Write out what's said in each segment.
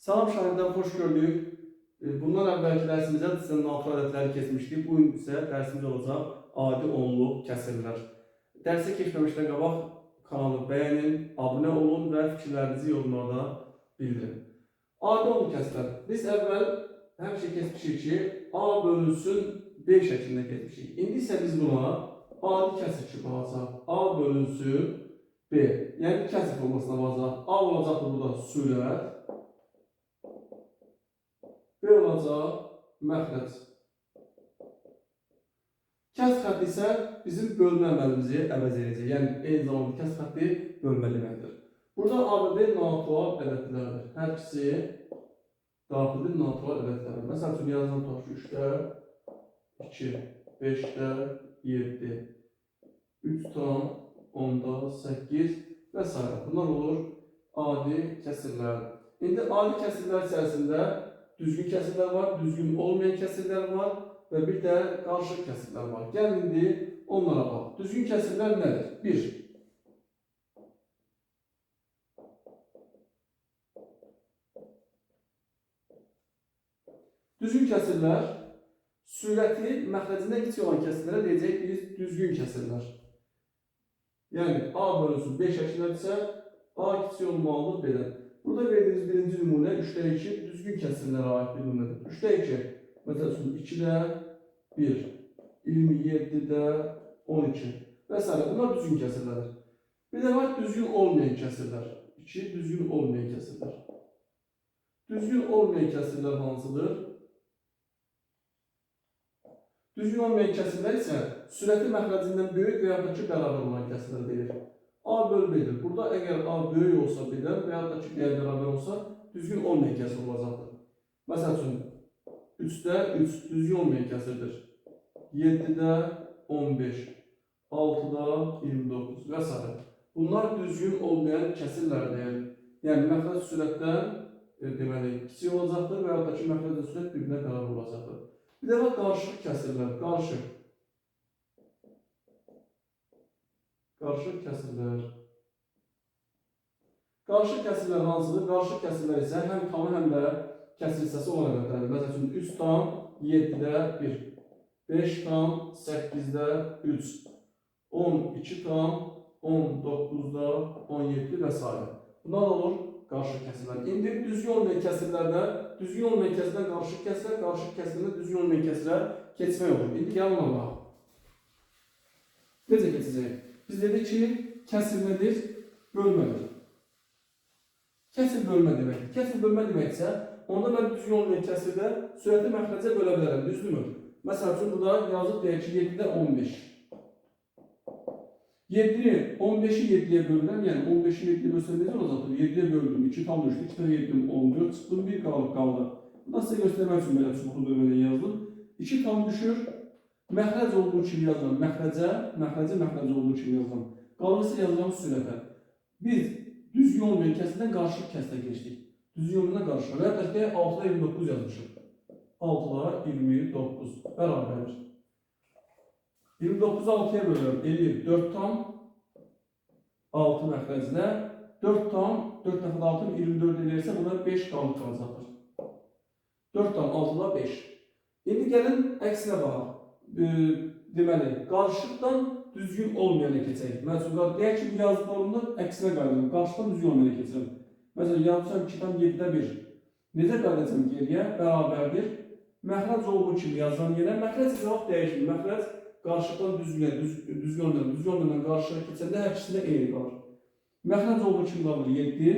Salam şahiddən xoş gördük. Bundan əvvəlki dərsimizdə sizin natural ədədləri keçmişdik. Bu gün isə dərsimiz olacaq adi onluq kəsirlər. Dərsə keçməmişdən qabaq kanalı bəyənin, abunə olun və fikirlərinizi yorumlarda bildirin. Adi onluq kəsirlər. Biz əvvəl həmişə keçmişik ki, A bölünsün B şəklində keçmişik. İndi isə biz buna adi kəsir kimi alacaq. A bölünsün B. Yəni kəsir formasına alacaq. A olacaq burada sürət. B olacaq məxrəc. Kəsr xətti isə bizim bölmə əməlimizi əvəz edəcək. Yəni, eyni zamanda kəsr xətti bölmə deməkdir. Burada A və B natural ədədlərdir. Hər ikisi daxili natural ədədlərdir. Məsəl üçün, yazılan tutaq ki, 3də, 2, 5də, 7, 3 tam, 10da, 8 və s. Bunlar olur adi kəsirlər. İndi adi kəsirlər içərisində düzgün kəsirlər var, düzgün olmayan kəsirlər var və bir də qarışıq kəsirlər var. Gəlin indi onlara bax. Düzgün kəsirlər nədir? 1. Düzgün kəsirlər sürəti məxrəcindən kiçik olan kəsirlərə deyəcək biz düzgün kəsirlər. Yəni A bölünsün B şəklindədirsə A kiçik olmalıdır B-dən. Burada verdiğimiz birinci nümunə 3də 2 düzgün kəsirlərə aid bir nümunədir. 3də 2, məsələn 2də 1, 27də 12 və s. Bunlar düzgün kəsirlərdir. Bir də var düzgün olmayan kəsirlər. 2 düzgün olmayan kəsirlər. Düzgün olmayan kəsirlər hansıdır? Düzgün olmayan kəsirlər isə sürəti məxrəcindən böyük və yaxud da ki, bərabər olan kəsirlər deyilir. A bölü B-dir. Burada əgər A böyük olsa B-dən və yaxud da ki, B-yə bərabər olsa, düzgün olmayan kəsir olacaqdır. Məsəl üçün, 3də 3 düzgün olmayan kəsirdir. 7də 15, 6da 29 və s. Bunlar düzgün olmayan kəsirlərdir. Yəni, məxrəc sürətdən deməli, kiçik olacaqdır və yaxud da ki, məxrəc sürət bir-birinə bərabər olacaqdır. Bir də var, qarışıq kəsirlər. Qarışıq kəsirlər. Qarışıq kəsirlər hansıdır? Qarışıq kəsirlər isə həm tamı, həm də kəsir hissəsi olan ədədlərdir. Məsəl üçün, 3 tam 7də 1, 5 tam 8də 3, 12 tam 19da 17 və s. Bunlar olur qarışıq kəsirlər. İndi düzgün olmayan kəsirlərdə, düzgün olmayan kəsirlər qarışıq kəsirlər, qarışıq kəsirlərdə düzgün olmayan kəsirlər keçmək olur. İndi gəlin ona bax. Necə keçəcək? Biz dedik ki, kəsir nədir? Bölmədir. Kəsir bölmə deməkdir. Kəsir bölmə deməksə, onda mən düzgün olmayan kəsirdə sürəti məxrəcə bölə bilərəm, düzdürmü? Məsəl üçün, burada yazıb deyək ki, 7də 15. 7-ni 15-i 7-yə bölürəm, yəni 15-i 7-yə bölsəm necə olacaqdır? 7-yə böldüm, 2 tam düşdü, 2 tane 7-dim, 14, çıxdım, 1 qaldı. Bunda sizə göstərmək üçün belə çubuqlu bölmədən yazdım. 2 tam düşür, məxrəc olduğu kimi yazılan məxrəcə olduğu kimi yazılan. Qalırsa yazılan sürətə. Biz düzgün olmayan kəsirdən qarışıq kəsirə geçdik. Düzgün olmayan qarışıq. Və yaxud da 6-da 29 yazmışıq. 6-da 29 bərabərdir. 29-u 6-ya bölürəm, 50, 4 tam 6 məxrəclə, 4 tam 4 dəfə 6 24 edirsə, buna 5 qalıb qalacaqdır. 4 tam 6-da 5. İndi gəlin əksinə baxaq. Deməli, qarışıqdan düzgün olmayana keçək. Məsələn, deyək ki, yazdıqlarımdan əksinə qayıdım. Qarışıqdan düzgün olmayana keçirəm. Məsələn, yazmışam 2 tam 7-də 1. Necə qayıdacam geriyə? Bərabərdir. Məxrəc olduğu kimi yazılan yerə. Məxrəc isə vaxt dəyişmir. Məxrəc qarışıqdan düzgün olmayan qarışığa keçəndə hər ikisində eyni qalır. Məxrəc olduğu kimi qalır 7.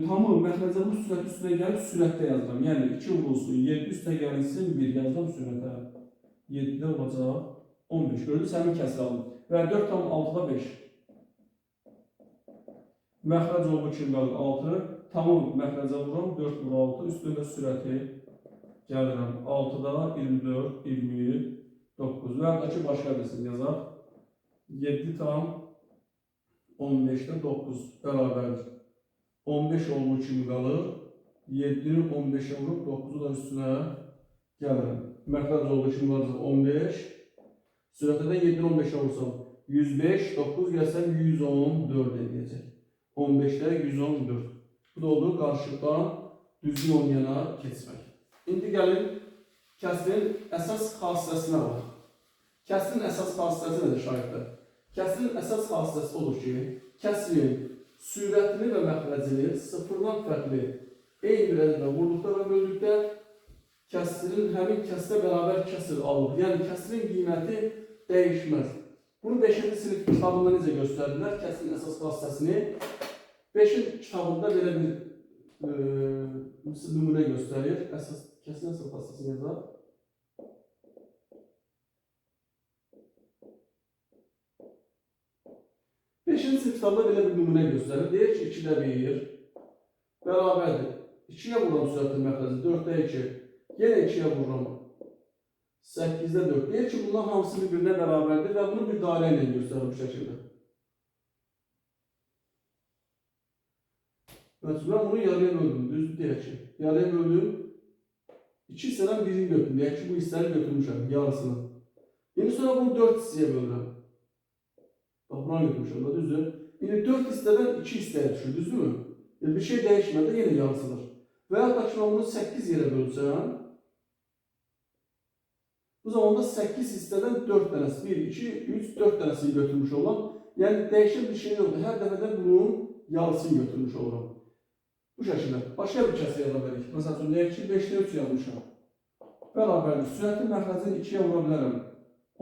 Tamı məxrəcə bu sürət üstünə gəlib sürətdə yazıram. Yəni 2 vurulsun, 7 üstünə gəlsin 1 yazıram sürətə. 7-də olacaq 15. Gördünüz, həmin kəsir alın. Və 4 tam 6-da 5. Məxrəc olduğu kimi qalır 6. Tamı məxrəcə vururam, 4 vur 6. Üstündə sürəti gəlirəm 6-da 24, 29. Və yaxud da ki, başqa birisini yazaq. 7 tam 15-də 9 bərabərdir. 15 olduğu kimi qalır. 7-ni 15-ə vurub, 9-u da üstünə gəlirəm. Məxrəc olduğu kimi qalacaq 15. Sürətədən 7-ni 15-ə vursam 105, 9 gəlsəm 114 edəcək. 15-də 114. Bu da oldu qarışıqdan düzgün olmayana keçmək. İndi gəlin kəsrin əsas xassəsinə bax. Kəsrin əsas xassəsi nədir şagirdlər? Kəsrin əsas xassəsi odur ki, kəsrin sürətini və məxrəcini sıfırdan fərqli eyni bir ədədə vurduqda və böldükdə kəsrin həmin kəsrə bərabər kəsr alır. Yəni kəsrin qiyməti dəyişməz. Bunu 5-ci sinif kitabında necə göstərdilər? Kəsrin əsas xassəsini 5-ci kitabında belə bir nümunə göstərir. Kəsrin əsas xassəsini yazar. 5-ci sinif kitabında belə bir nümunə göstərir. Deyir ki, 2-də 1 bərabərdir. 2-yə vururam sürətin məxrəci, 4-də 2. Yenə 2-yə vururam. 8-də 4. Deyir ki, bunlar hamısı bir-birinə bərabərdir və bunu bir dairə ilə göstərir bu şəkildə. Mən bunu yarıya böldüm, düzdür deyək ki. Yarıya böldüm. 2 hissədən birini götürdüm. Deyək ki, bu hissəni götürmüşəm, yarısını. İndi sonra bunu 4 hissəyə bölürəm. Bax, buna götürmüşəm da, düzdür. İndi 4 hissədən 2 hissəyə düşür, düzdürmü? Bir şey dəyişmədi, yenə yarısıdır. Və ya da ki, mən bunu 8 yerə bölsəm, bu zamanda 8 hissədən 4 dənəsi, 1, 2, 3, 4 dənəsini götürmüş olam. Yəni, dəyişən bir şey yoxdur. Hər dəfədə bunun yarısını götürmüş oluram. Bu şəkildə. Başqa bir kəsə yaza bilərik. Məsələn, deyək ki, 5-də 3 yazmışam. Bərabərdir. Sürətin məxrəcini 2-yə vura bilərəm.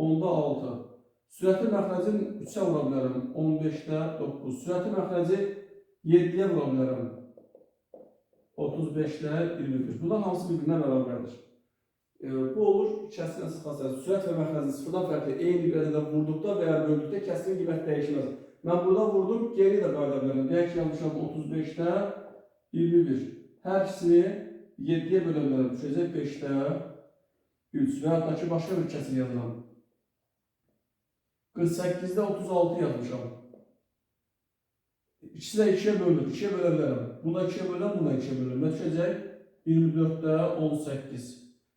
10-da 6. Sürətin məxrəcini 3-ə vura bilərəm. 15-də 9. Sürətin məxrəci 7-yə vura bilərəm. 35-də 21. Bunlar hamısı bir-birinə bərabərdir. Bu olur kəsrin əsas xassəsi. Sürət və məxrəcin sıfırdan fərqli eyni bir ədədə vurduqda və ya böldükdə kəsrin qiyməti dəyişməz. Mən burada vurdum, geri də qayda bilərəm. Deyək ki, yazmışam 35-də 21. Hər ikisini 7-yə bölə bilərəm. Düşəcək 5-də 3 və ya da ki, başqa bir kəsir yazıram. 48-də 36 yazmışam. İkisi də 2-yə bölünür. 2-yə bölə bilərəm. Buna 2-yə bölürəm, buna 2-yə bölürəm. Nə düşəcək? 24-də 18.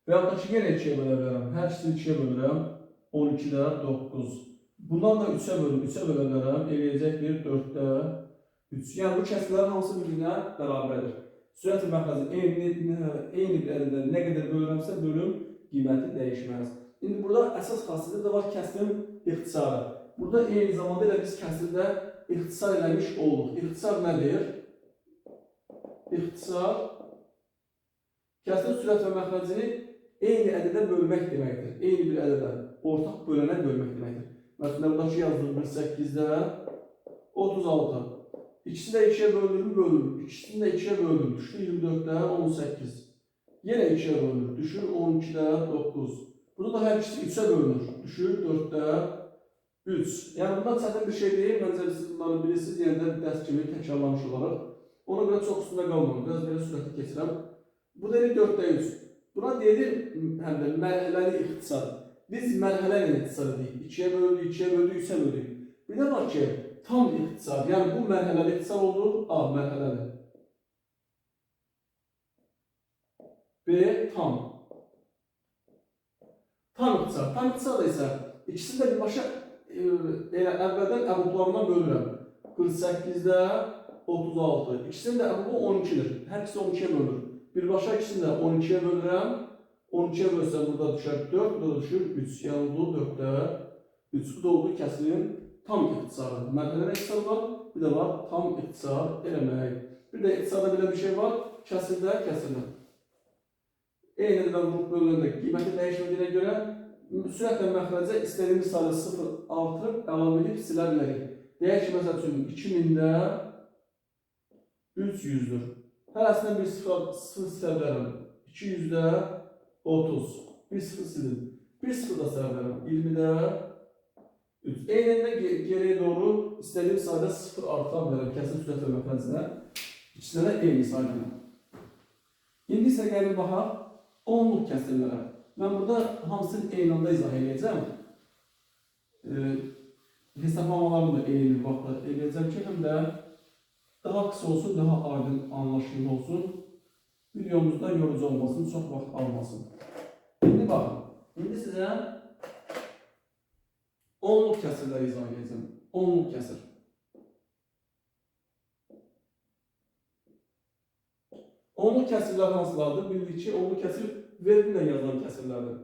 Və ya da ki, yenə 2-yə bölə bilərəm. Hər ikisini 2-yə bölürəm. 12-də 9. Bundan da 3-ə bölürəm. 3-ə bölə bilərəm. Eləyəcək bir 4-də 3. Yəni, bu kəsrlərin hamısı bir-birinə bərabərdir. Sürət məxrəci eyni bir ədədə nə qədər bölürəmsə, bölüm qiyməti dəyişməz. İndi burada əsas xassəsi də var kəsrin ixtisarı. Burada eyni zamanda ilə biz kəsrdə ixtisar eləmiş olduq. İxtisar nədir? İxtisar kəsrin sürət və məxrəcini eyni ədədə bölmək deməkdir. Eyni bir ədədə ortaq bölənə bölmək deməkdir. Məsələn, buradakı yazdığım 8-də 36. İkisi də 2-yə bölünür, bölünür. İkisini də 2-yə bölünür, düşür 24-də 18. Yenə 2-yə bölünür, düşür 12-də 9. Burada da hər ikisi 3-ə bölünür, düşür 4-də 3. Yəni, bundan çətin bir şey deyil. Məncə, siz bunları bilirsiniz, yenə də dərs kimi təkrarlamış olaraq. Ona görə çox üstündə qalmıyorum. Biraz belə sürətli keçirəm. Bu deyil 4-də 3. Buna deyilir həm də mərhələli ixtisar. Biz mərhələ ilə ixtisar edirik. 2-yə bölüdük, 2-yə bölüdük, 3-ə bölüdük. Bir də var ki, tam ixtisar. Yəni bu mərhələli ixtisar olur. A mərhələli. B tam. Tam ixtisar. Tam ixtisar da isə ikisini də birbaşa əvvəldən əbublarından bölürəm. 48-də 36. İkisinin də əbubu 12-dir. Hər ikisi 12-yə bölünür. Birbaşa ikisini də 12-yə bölürəm. 12-yə bölsəm burada düşər 4, burada düşür 3. Yəni bu 4-də 3. Bu da oldu kəsrin tam ixtisarı. Mərhələli ixtisar var, bir də var tam ixtisar eləmək. Bir də ixtisarda belə bir şey var, kəsirdə kəsirlə. Eyni ədədən vurub bölündə qiyməti dəyişmədiyinə görə sürət və məxrəcə istədiyimiz sayda 0 artırıb əlavə edib silə bilərik. Deyək ki, məsəl üçün 2000-də 300-dür. Hər əslində bir 0 silə bilərəm. 200-də 30. Bir 0 silim. Bir 0 da silə bilərəm. 20-də 3. Eynində geriyə doğru istədiyim sayda 0 artıra bilərəm. Kəsin sürət və məxrəcə. İkisində də eyni sayda. İndi isə gəlin baxaq onluq kəsirlərə. Mən burada hamısını eyni anda izah edəcəm. Hesablamalarını da eyni vaxtda edəcəm ki, həm də daha qısa olsun, daha aydın anlaşılır olsun. Videomuzda yorucu olmasın, çox vaxt almasın. İndi baxın, indi sizə onluq kəsirləri izah edəcəm. Onluq kəsir. Onluq kəsirlər hansılardır? Bildik ki, onluq kəsir vergüllə yazılan kəsirlərdir.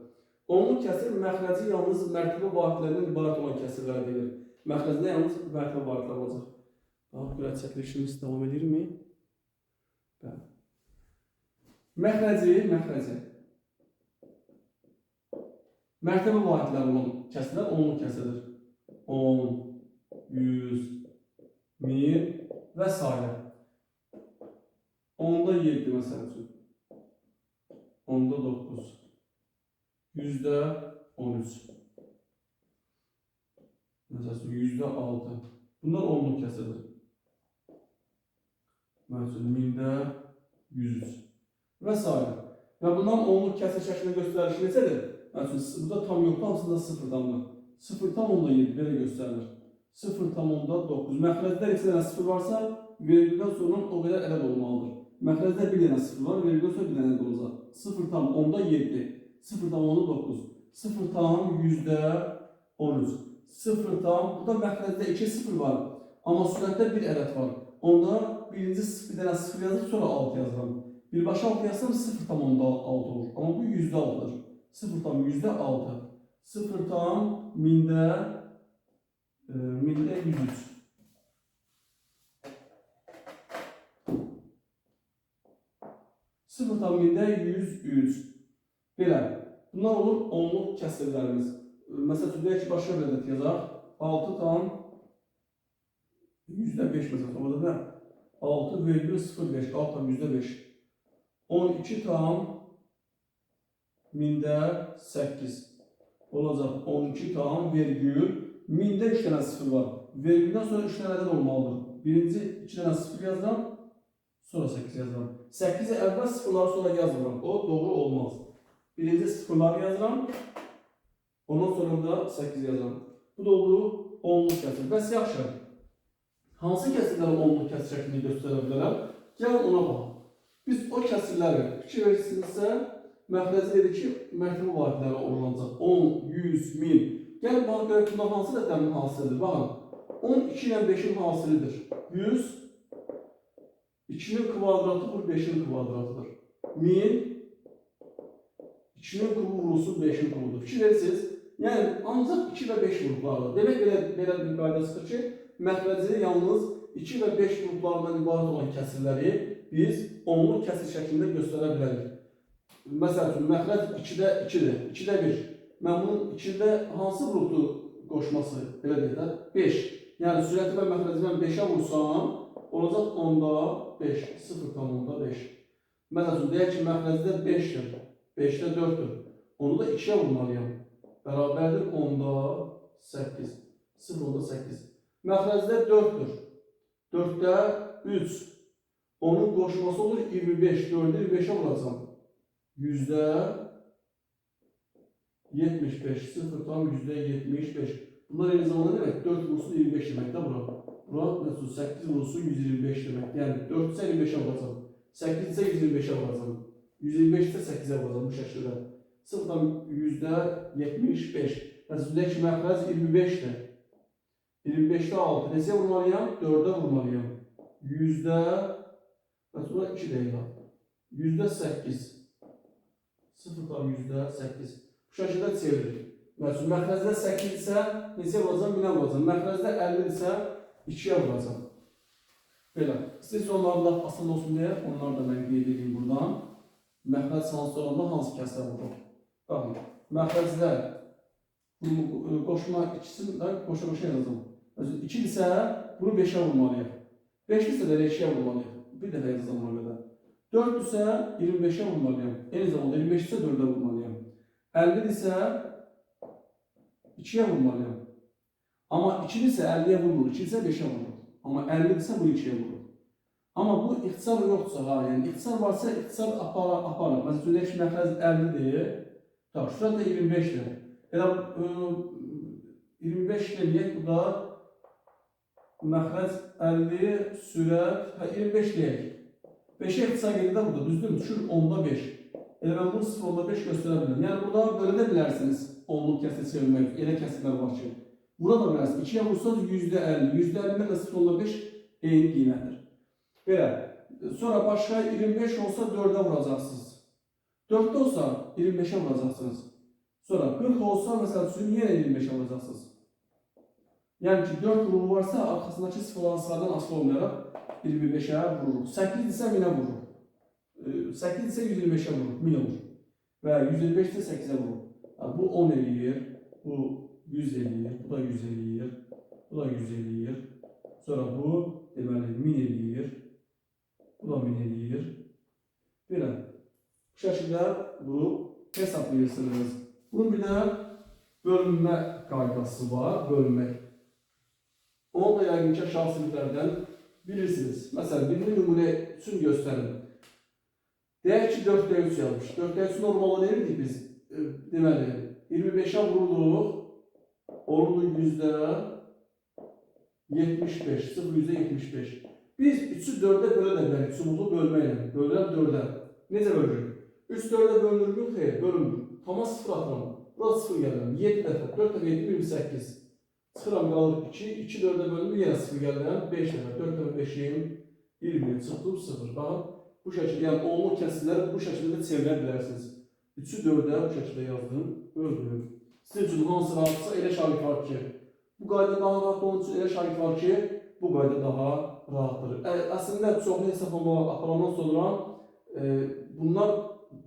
Onluq kəsir məxrəci yalnız mərtəbə vahidlərindən ibarət olan kəsirlər deyilir. Məxrəcdə yalnız mərtəbə vahidlər olacaq. Daha görə çəkilişimiz davam edirmi? Bəli. Məxrəci mərtəbə vahidləri olan kəsirlər onluq kəsirdir. 10, 100, 1000 və s. 10'da 7 məsəl üçün. 10'da 9. 100'də 13. Məsəl üçün 100'də 6. Bunlar onluq kəsirdir. Məsəl üçün 1000'də 100 və s. Və bundan onluq kəsir şəklində göstərişi necədir? Məsəl üçün burada tam yoxdur, hamısında 0'dandır. 0,7 belə göstərilir. 0,9. Məxrəcdə neçə dənə 0 varsa, vergüldən sonra o qədər ədəd olmalıdır. Məxrəcdə bir dənə 0 var, vergüldən sonra bir dənə ədəd olacaq. 0,7, 0,9, 0,13, 0, burada məxrəcdə 2 0 var, amma sürətdə bir ədəd var. Onda birinci bir dənə 0 yazır, sonra 6 yazıram. Birbaşa 6 yazsam 0,6 olur, amma bu %6'dır. 0,6. 0,1000'də 103. Sıfırdan 1000'də 103. Belə. Bunlar olur onluq kəsirlərimiz. Məsələn, deyək ki, başqa bir ədəd yazaq. 6,5 məsələn. Orada da 6,05. 6,5. 12,1000'də 8. Olacaq 12,1000'də 3 dənə 0 var. Vergüldən sonra 3 dənə ədəd olmalıdır. Birinci 2 dənə 0 yazıram, sonra 8 yazıram. 8'i əvvəl 0'ları sonra yazmıram. O doğru olmaz. Birinci 0'ları yazıram, ondan sonra da 8 yazıram. Bu da olduğu onluq kəsir. Bəs yaxşı. Hansı kəsirləri onluq kəsir şəklində göstərə bilərlər? Gəlin ona baxaq. Biz o kəsirləri fikir versinizsə, məxrəci dedik ki, mərtəbə vahidləri oranacaq. 10, 100, 1000. Gəlin baxın, görək bundan hansı rəqəmin hasilidir? Baxın, 10 2 ilə 5'in hasilidir. 100, 2'nin kvadratı vur 5'in kvadratıdır. 1000, 2'nin kubu vurulsun 5'in kubudur. Fikir verirsiniz. Yəni, ancaq 2 və 5 qruplardır. Demək belə bir qaydasıdır ki, məxrəci yalnız 2 və 5 qruplarından ibarət olan kəsirləri biz onluq kəsir şəklində göstərə bilərik. Məsəl üçün, məxrəc 2'də 2'dir, 2'də 1. Mən bunun 2'də hansı qrupdur qoşması? Belə deyək də, 5. Yəni, sürəti və məxrəci mən 5'ə vursam, olacaq 10'da 5, 0,5. Məsəl üçün, deyək ki, məxrəcdə 5'dir, 5'də 4'dür. Onu da 2'yə vurmalıyam. Bərabərdir 10'da 8, 0,8. Məxrəcdə 4'dür, 4'də 3. Onun qoşması olur 25, 4'ü 25'ə vuracam. %75, 0,75. Bunlar eyni zamanda demək, 4 vursun 25 demək də bura. Bura 8 vursun 125 demək. Yəni 4 ise 25'ə vuracam. 8 ise 125'ə vuracam. 125 ise 8'ə vuracam bu şəkildə. 0,75. Məsələn, deyək ki, məxrəc 25'dir. 25'də 6. Neçəyə vurmalıyam? 4'ə vurmalıyam. Bura 2 deyil. %8. 0,8. Bu şəkildə çeviririk. Məsələn, məxrəcdə 8 isə neçəyə vuracam? 1000'ə vuracam. Məxrəcdə 50 isə 2'yə vuracam. Belə. İstəyirsə onlarla asan olsun deyə, onları da mən qeyd edeyim buradan. Məxrəc hansı olanda hansı kəsrə vurur? Baxın, məxrəcdə qoşma ikisini də qoşa-qoşa yazacam. Məsələn, 2 isə bunu 5'ə vurmalıyıq. 5 isə də 2'yə vurmalıyıq. Bir dəfə yazacam ona qədər. 4 isə 25'ə vurmalıyam. Eyni zamanda 25 isə 4'ə vurmalıyam. 50 isə 2'yə vurmalıyam. Amma 2 isə 50'yə vurmur, 2 isə 5'ə vurur. Amma 50 isə bu 2'yə vurur. Amma bu ixtisar yoxdursa, yəni ixtisar varsa ixtisar aparır. Məsələn, deyək ki, məxrəc 50'dir. Şurada da 25'dir. Elə 25 deyək, bu da məxrəc 50, sürət, 25 deyək. 5'e ixtisar gedir də burada, düzdür mü? Düşür 10'da 5. Elə mən bunu 0,5 göstərə bilirəm. Yəni burada belə də bilərsiniz, onluq kəsir çevirmək, elə kəsirlər var ki. Burada da bilərsiniz, 2'yə vursanız %50, %50 ilə 0,5 eyni qiymətdir. Belə, Sonra başka 25 olsa 4'e vuracaqsınız. 4'te olsa 25'e vuracaqsınız. Sonra 40 olsa mesela sizin yine 25'e vuracaqsınız. Yani ki 4 vurulu varsa arkasındaki sıfırların sıradan asılı olmayaraq 25'e vurur. 8 ise 1000'e vurur. 8 ise 125'e vurur, 1000'e vurur. Və 155 ise 8'e vurur. Yani bu 10 eləyir, bu 100 eləyir, bu da 100 eləyir, bu da 100 eləyir. Sonra bu deməli 1000 eləyir, bu da 1000 eləyir. Belə. Bu şəkildə bunu hesablayırsınız. Bunun bir də bölünmə qaydası var, bölünmək. Onu da yəqin ki, aşağı siniflərdən bilirsiniz. Məsələn, birinci nümunə üçün göstərin. Deyək ki, 4'də 3 yazmış. 4'də 3 normalı neyirdik biz? Deməli, 25'e vuruluq, olurdu %75, 0 %75. Biz 3'ü 4'e bölə də bilərik, sumuzlu bölməklə, bölürəm 4'e. Necə bölürük? 3 4'e bölünür, yox, xeyr, bölünmür. Tama 0 atıram, burada 0 gəlirəm, 7 dəfə, 4 dəfə 7, 28. Çıxıram, qalır 2, 2 4'e bölünür, yenə 0 gəlirəm, 5 dəfə, 4 dəfə 5'im, 20, çıxdım 0. Baxın, bu şəkildə, yəni onluq kəsrləri bu şəkildə də çevirə bilərsiniz. 3'ü 4'e bu şəkildə yazdım, böldüm. Sizin üçün hansı rahatsa elə şagird var ki, bu qayda daha rahat onun üçün elə şagird var ki, bu qayda daha rahatdır. Əslində çoxlu hesablama aparandan sonra bunlar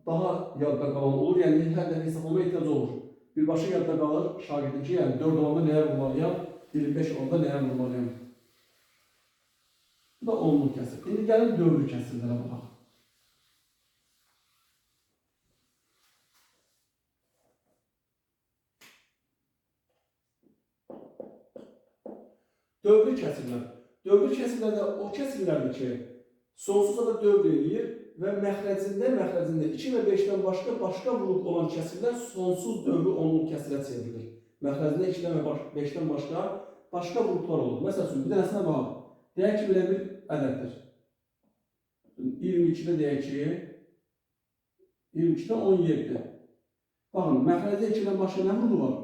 daha yadda qalan olur, yəni hər dəfə hesablama ehtiyac olur. Birbaşa yadda qalır şagirdin ki, yəni 4 olanda nəyə vurmalıyam, 25 olanda nəyə vurmalıyam. Bu da onluq kəsir. İndi gəlin dövrü kəsirlərə baxaq. Dövrü kəsirlər. Dövrü kəsirlərdə o kəsirlərdir ki, sonsuza da dövr eləyir və məxrəcində 2 və 5'dən başqa vuruq olan kəsirlər sonsuz dövrü onluq kəsirə çevrilir. Məxrəcində 2'dən və 5'dən başqa vuruqlar olur. Məsəl üçün, bir dənəsinə baxaq. Deyək ki, belə bir ədəddir. 22'də deyək ki, 22'də 17. Baxın, məxrəcdə 2'dən başqa nə vuruq var?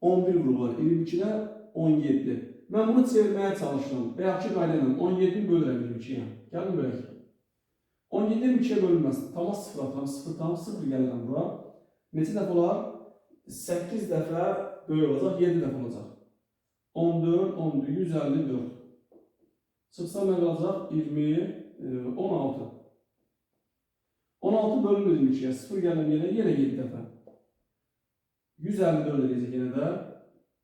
11 vuruq var. 22'də 17. Mən bunu çevirməyə çalışdım. Bayaqki qayda ilə 17'ni bölürəm 22'yə. Gəlin bölək. 17 22'yə bölünməz. Tama 0 atıram. 0 tam 0 gəlirəm bura. Neçə dəfə olar? 8 dəfə böyük olacaq, 7 dəfə olacaq. 14, 14, 154. Çıxsa nə qalacaq? 20, 16. 16 bölünür 22'yə. 0 gəlirəm yenə 7 dəfə. 154 edəcək yenə də.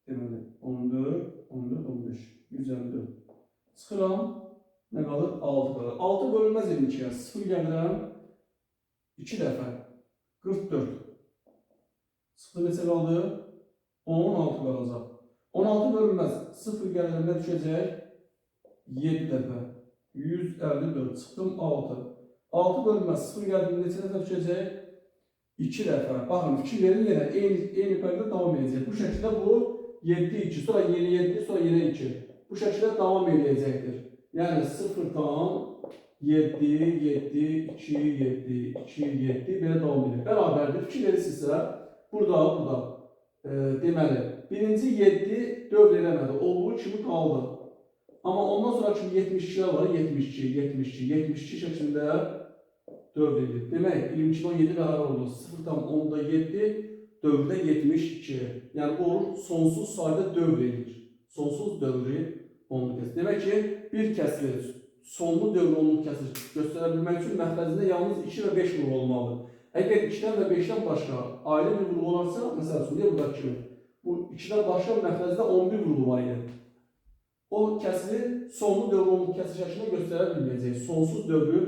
Deməli, 14, 14, 15, 154. Çıxıram, nə qalır? 6 qalır. 6 bölünməz 22'yə. 0 gəlirəm, 2 dəfə, 44. Çıxdı neçə qaldı? 16 qalacaq. 16 bölünməz, 0 gəlirəm, nə düşəcək? 7 dəfə, 154. Çıxdım 6. 6 bölünməz, 0 gəlirəm, neçə dəfə düşəcək? 2 dəfə. Baxın, fikirlərin yenə eyni qayda davam edəcək. Bu şəkildə bu 7, 2, sonra yeni 7, sonra yeni 2. Bu şəkildə davam edəcəkdir. Yəni 0 tam 7, 7, 2, 7, 2, 7 belə davam edir. Bərabərdir. Fikir verirsinizsə, burada. Deməli, birinci 7 dövr eləmədi. Olduğu kimi qaldı. Amma ondan sonra kimi 72'lər var. 72, 72, 72 şəklində dövr edir. Demək, 22'də 17 qərar oldu. 0 tam 10'da 7. Dövrdə 72. Yəni bu olur sonsuz sayda dövr edir. Sonsuz dövrü onluq kəsir. Demək ki, bir kəsir sonlu dövrü onluq kəsir göstərə bilmək üçün məxrəcində yalnız 2 və 5 vuruq olmalıdır. Əgər 2'dən və 5'dən başqa ayrı bir vuruq olarsa, məsəl üçün, deyə buradakı kimi, bu 2'dən başqa məxrəcdə 11 vuruq var idi. O kəsiri sonlu dövrü onluq kəsir şəklində göstərə bilməyəcək. Sonsuz dövrü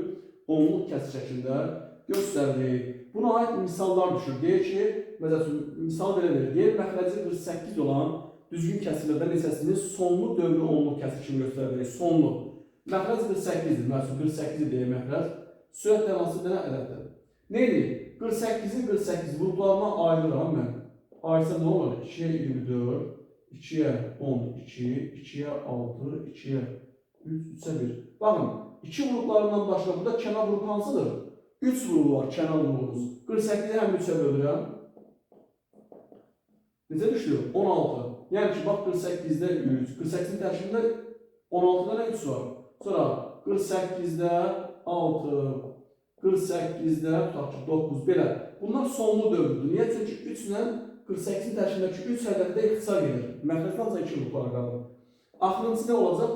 onluq kəsir şəklində göstərilir. Buna aid misallar düşür. Deyir ki, məsələn, misal belə verir. Deyir, məxrəci 48 olan düzgün kəsirlərdən neçəsini sonlu dövrü onluq kəsir kimi göstərilir. Sonlu. Məxrəc 48'dir. Məsələn, 48 deyir məxrəc. Sürət təması dənə ədəddir. Neydi? 48'i 48 vuruqlarına ayırıram mən. Ayırsa nə olur? 2'yə 24, 2'yə 12, 2'yə 6, 2'yə 3, 3'ə 1. Baxın, 2 vuruqlarından başqa burada kənar vuruq hansıdır? 3 vuruq var, kənar vuruğumuz. 48'i həm 3'ə bölürəm. Necə düşüyor? 16. Yəni ki, bax 48'də 3. 48'in tərkibində 16'da nə 3 var? Sonra 48'də 6, 48-də tutaq ki, 9 belə. Bunlar sonlu dövrdür. Niyə? Çünki 3 ilə 48-in tərkibindəki 3 ədədi də ixtisar edir. Məxrəcdə ancaq 2 qruplar qalır. Axırıncı nə olacaq?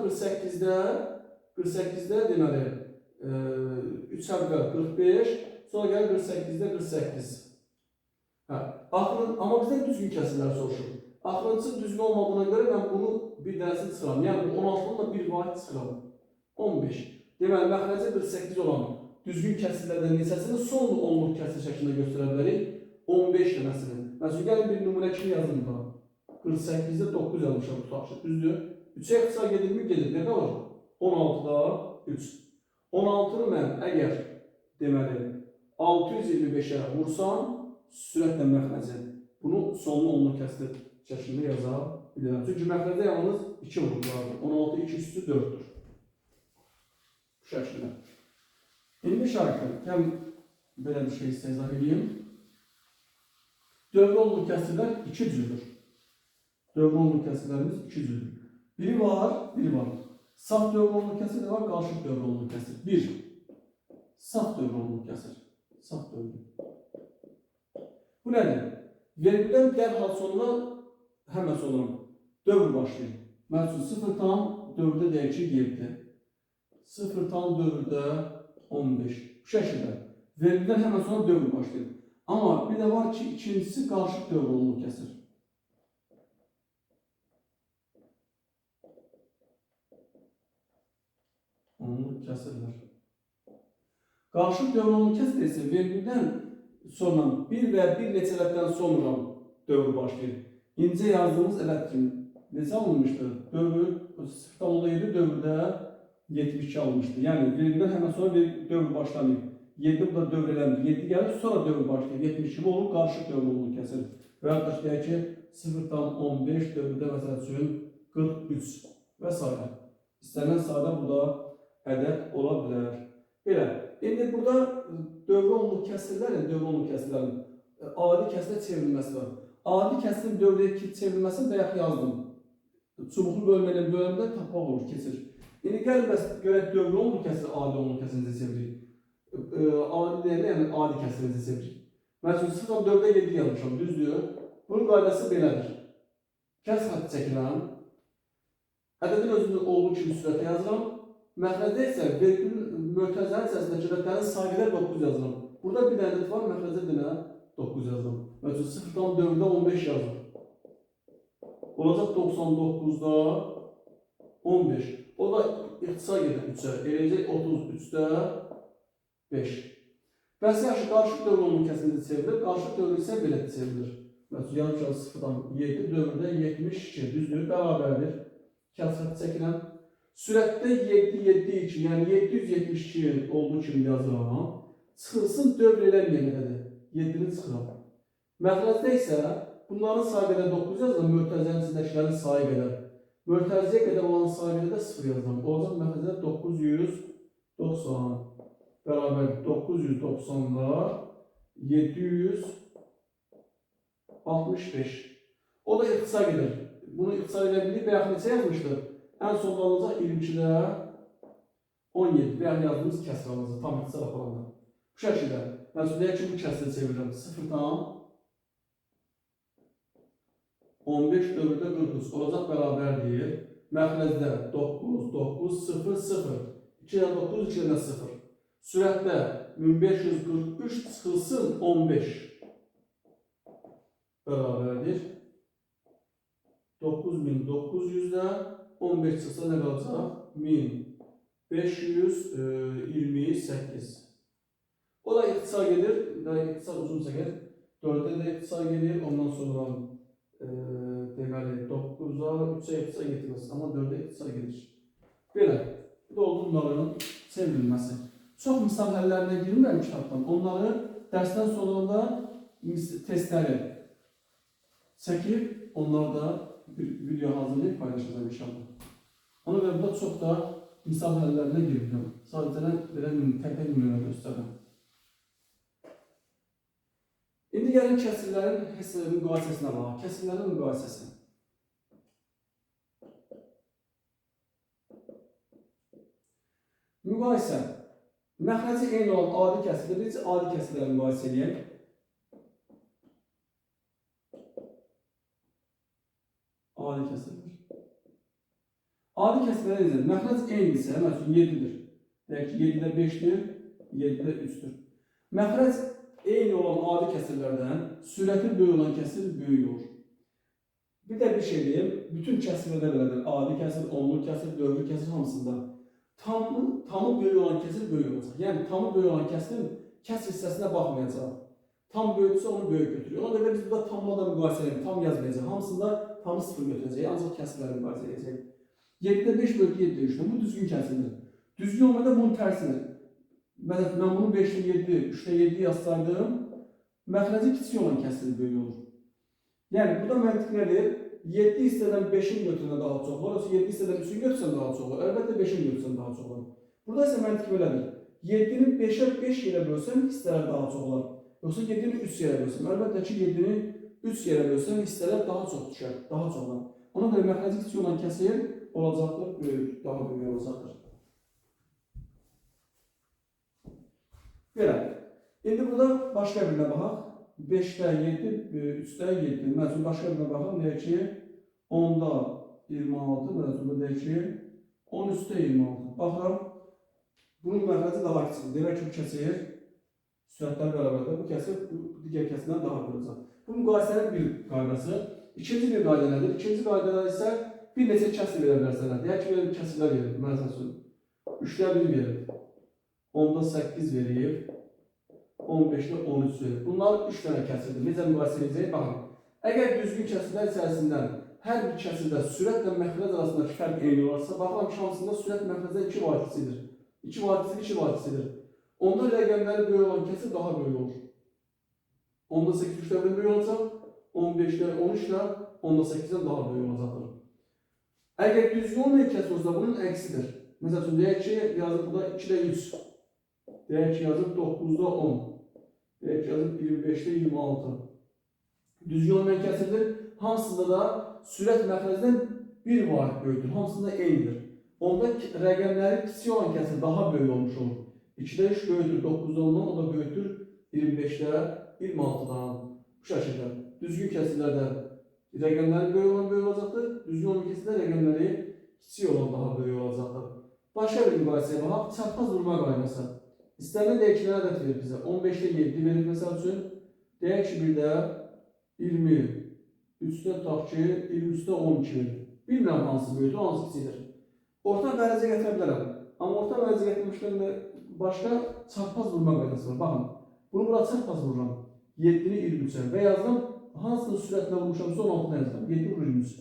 48-də deməli 3 hərflər 45, sonra gəlir 48-də 48. Hə, amma bizdən düzgün kəsirlər soruşur. Axırıncısı düzgün olmadığına görə mən bunu bir dənəsini çıxıram. Yəni 16-dan da bir vahid çıxıram. 15. Deməli, məxrəcə 48 olan düzgün kəsirlərdən neçəsini son onluq kəsir şəklində göstərə bilərik. 15 dənəsini. Məsələn, gəlin bir nümunə kimi yazın da. 48-də 9 yazmışam tutaq ki, düzdür. 3-ə ixtisar gedirmi? Gedir. Nə qalır? 16-da 3. 16-nı mən əgər deməli 625-ə vursam, sürətlə məxrəcə bunu sonlu onluq kəsir şəklində yaza bilirəm. Çünki məxrəcə yalnız 2 vurullardır. 16, 2 üstü 4-dür. Bu şəkildə. İndi şarkı, gəlin belə bir şey istəyizah edeyim. Dövrə onluq kəsirlər 2 cürdür. Dövrə onluq kəsirlərimiz 2 cürdür. Biri var, biri var. Saf dövrə onluq kəsir də var, qarışıq dövrə onluq kəsir. 1. Saf dövrə onluq kəsir. Saf dövrə. Bu nədir? Vergüldən dərhal sonuna həmən sonra dövr başlayır. Məsələn, 0 tam dövrdə deyək ki, 7. 0 tam dövrdə 15. Bu şəkildə. Vergüldən həmən sonra dövr başlayır. Amma bir də var ki, ikincisi qarışıq dövr onluq kəsir. Onluq kəsirlər. Qarışıq dövr onluq kəsir isə vergüldən sonra bir və bir neçə ədəddən sonra dövr başlayır. İncə yazdığımız ədəd kimi necə alınmışdır? Dövr 0,7 dövrdə 72 alınmışdır. Yəni, vergüldən həmən sonra bir dövr başlanır. 7 bu da dövr eləmdir. 7 gəlir, sonra dövr başlayır. 72 olur, qarışıq dövr onluq kəsir. Və yaxud da deyək ki, 0,15 dövrdə məsəl üçün 43 və s. İstənilən sayda burada ədəd ola bilər. Belə. İndi burada dövrə onluq kəsirlərin adi kəsirə çevrilməsi var. Adi kəsirin dövrəyə çevrilməsini bayaq yazdım. Çubuqlu bölməylə böləndə tapmaq olur, keçir. İndi gəlin bəs görək dövrə onluq kəsir adi onluq kəsirində çevirir. Adi deyil, yəni adi kəsirində çevirir. Məsələn, 0,4-də 7 yazmışam, düzdür. Bunun qaydası belədir. Kəsr xətti çəkirəm. Ədədin özünü olduğu kimi sürətə yazıram. Məxrəcdə isə vergülün mötəzənin içərisindəki ədədlərin sayıqlar 9 yazıram. Burada bir ədəd var, məxrəcdə belə 9 yazıram. Məsələn, 0,4-də 15 yazıram. Olacaq 99-da 15. O da ixtisar gedir 3-ə. Eləcək 33-də 5. Bəs yaxşı, qarışıq dövr onluq kəsirində çevrilir. Qarışıq dövr isə belə çevrilir. Məsələn, yazmışam 0,7 dövrdə 72, düzdür, bərabərdir. Kəsr çəkirəm. Sürətdə 7, yəni 772 olduğu kimi yazıram. Çıxılsın dövr eləməyən ədədir. 7-ni çıxıram. Məxrəcdə isə bunların sayı qədər 9 yazıram, mötəzənin içindəkilərin sayı qədər. Mötəzəyə qədər olan sayı qədər də 0 yazıram. Olacaq məxrəcdə 990 bərabər 990-lar 765. O da ixtisar gedir. Bunu ixtisar edə bildik. Bayaq neçə yazmışdır? Ən sonda alınacaq 22-də 17. Bayaq yazdığımız kəsr alınacaq. Tam ixtisar aparanda. Bu şəkildə. Məsələn, deyək ki, bu kəsri çevirirəm. 0,15 dövrdə 43 olacaq bərabərdir. Məxrəcdə 9, 9, 0, 0. 2-də 9, 2-də 0. Sürətdə 1543 çıxılsın 15 bərabərdir. 9900-də 15 çıxsa nə qalacaq? 1528. O da ixtisar gedir. İxtisar uzun çəkir. 4-də də ixtisar gedir. Ondan sonra deməli 9-a 3-ə ixtisar getirməsi. Amma 4-də ixtisar gedir. Belə. Bu da oldu bunların çevrilməsi. Çox misal həllərinə girmirəm kitabdan. Onları dərsdən sonra testləri çəkib, onları da bir video hazırlayıb paylaşacağım inşallah. Ona görə burada çox da misal həllərinə girmirəm. Sadəcə belə tək-tək nümunə göstərirəm. İndi gəlin kəsirlərin müqayisəsinə baxaq. Kəsirlərin müqayisəsi. Müqayisə. Məxrəci eyni olan adi kəsirdə biz adi kəsirləri müqayisə edək. Adi kəsirlər. Adi kəsirlərə necədir? Məxrəc eynidirsə, məsələn 7-dir. Deyək ki, 7-də 5-dir, 7-də 3-dür. Məxrəc eyni olan adi kəsirlərdən sürəti böyük olan kəsir böyük olur. Bir də bir şey deyim, bütün kəsirlərdə belədir. Adi kəsir, onlu kəsir, dövrü kəsir hamısında. Tamı böyük olan kəsir böyük olacaq. Yəni tamı böyük olan kəsirin kəsr hissəsinə baxmayacaq. Tam böyüksə onu böyük götürüyor. Ona görə biz burada tamla da müqayisə edirik. Tam yazmayacaq. Hamısında tamı 0 götürəcək. Ancaq kəsirləri müqayisə edəcək. 7-də 5 bölü 7-də 3-dür. Bu düzgün kəsirdir. Düzgün olmada bunun tərsidir. Məsələn, mən bunu 5-də 7, 3-də 7 yazsaydım, məxrəci kiçik olan kəsir böyük olur. Yəni, burada məntiq nədir? 7 hissədən 5-in götürünə daha çox olur, yoxsa 7 hissədən 3-ün götürsən daha çox olur. Əlbəttə 5-in götürsən daha çox olur. Burada isə məntiq belədir. 7-ni 5-ə 5 yerə bölsən hissələr daha çox olur. Yoxsa 7-ni 3 yerə bölsən. Əlbəttə ki, 7-ni 3 yerə bölsən hissələr daha çox düşər, daha çox olur. Ona görə məxrəci kiçik olan kəsir olacaqdır, böyük, daha böyük olacaqdır. Belə. İndi burada başqa birinə baxaq. 5-də 7, 3-də 7. Məsələn, başqa birinə baxaq. Deyək ki, 10-da 26, məsələn, deyək ki, 13-də 26. Baxıram, bunun məxrəci daha kiçikdir. Demək ki, bu kəsir sürətlər bərabərdə. Bu kəsir digər kəsirdən daha böyük. Bu müqayisənin bir qaydası. İkinci bir qayda nədir? İkinci qaydada isə bir neçə kəsir verə bilərsənlər. Deyək ki, belə bir kəsirlər verir. Məsələn, 3-də 1 verir. 10-da 8 verir. 15-də 13 verir. Bunlar 3 dənə kəsirdir. Necə müqayisə edəcəyik? Baxın. Əgər düzgün kəsirlər içərisindən hər bir kəsirdə sürətlə məxrəc arasındakı fərq eyni olarsa, baxıram ki, şansında sürət məxrəcə 2 vadisidir. 2 vadisidir. Onda rəqəmləri böyük olan kəsir daha böyük olur. 10-da 8 3-də böyük olacaq. 15-də 13-də 10-da 8-dən daha böyük olacaqdır. Əgər düzgün olmayan kəsir olsa, bunun əksidir. Məsələn, deyək ki, yazıb burada 2-də 3. Deyək ki, yazıb 9-da 10. Deyək ki, yazıb 25-də 26. Düzgün olmayan kəsirdir. Hamısında da sürət məxrəcdən bir varid böyükdür. Hamısında eynidir. Onda rəqəmləri kiçik olan kəsir daha böyük olmuş olur. 2-də 3 böyükdür 9-da 10-dan, o da böyükdür 25-də 26-dan. Bu şəkildə. Düzgün kəsirlərdə rəqəmləri böyük olan böyük olacaqdır. Düzgün olmayan kəsirdə rəqəmləri kiçik olan daha böyük olacaqdır. Başqa bir müqayisəyə baxaq. Çarpaz vurma qaydası. İstənilən dəyişikliklər ədəd verir bizə. 15-də 7 verir məsəl üçün. Deyək ki, bir də 20, 3-də tutaq ki, 23-də 12 verir. Bilmirəm hansı böyükdür, hansı kiçikdir. Orta vərəcə gətirə bilərəm. Amma orta vərəcə gətirmişdən də başqa çarpaz vurma qaydası var. Baxın, bunu bura çarpaz vururam. 7-ni 23-ə və yazdım. Hansını sürətlə vurmuşamsa 16-na yazdım. 7 vurur 23.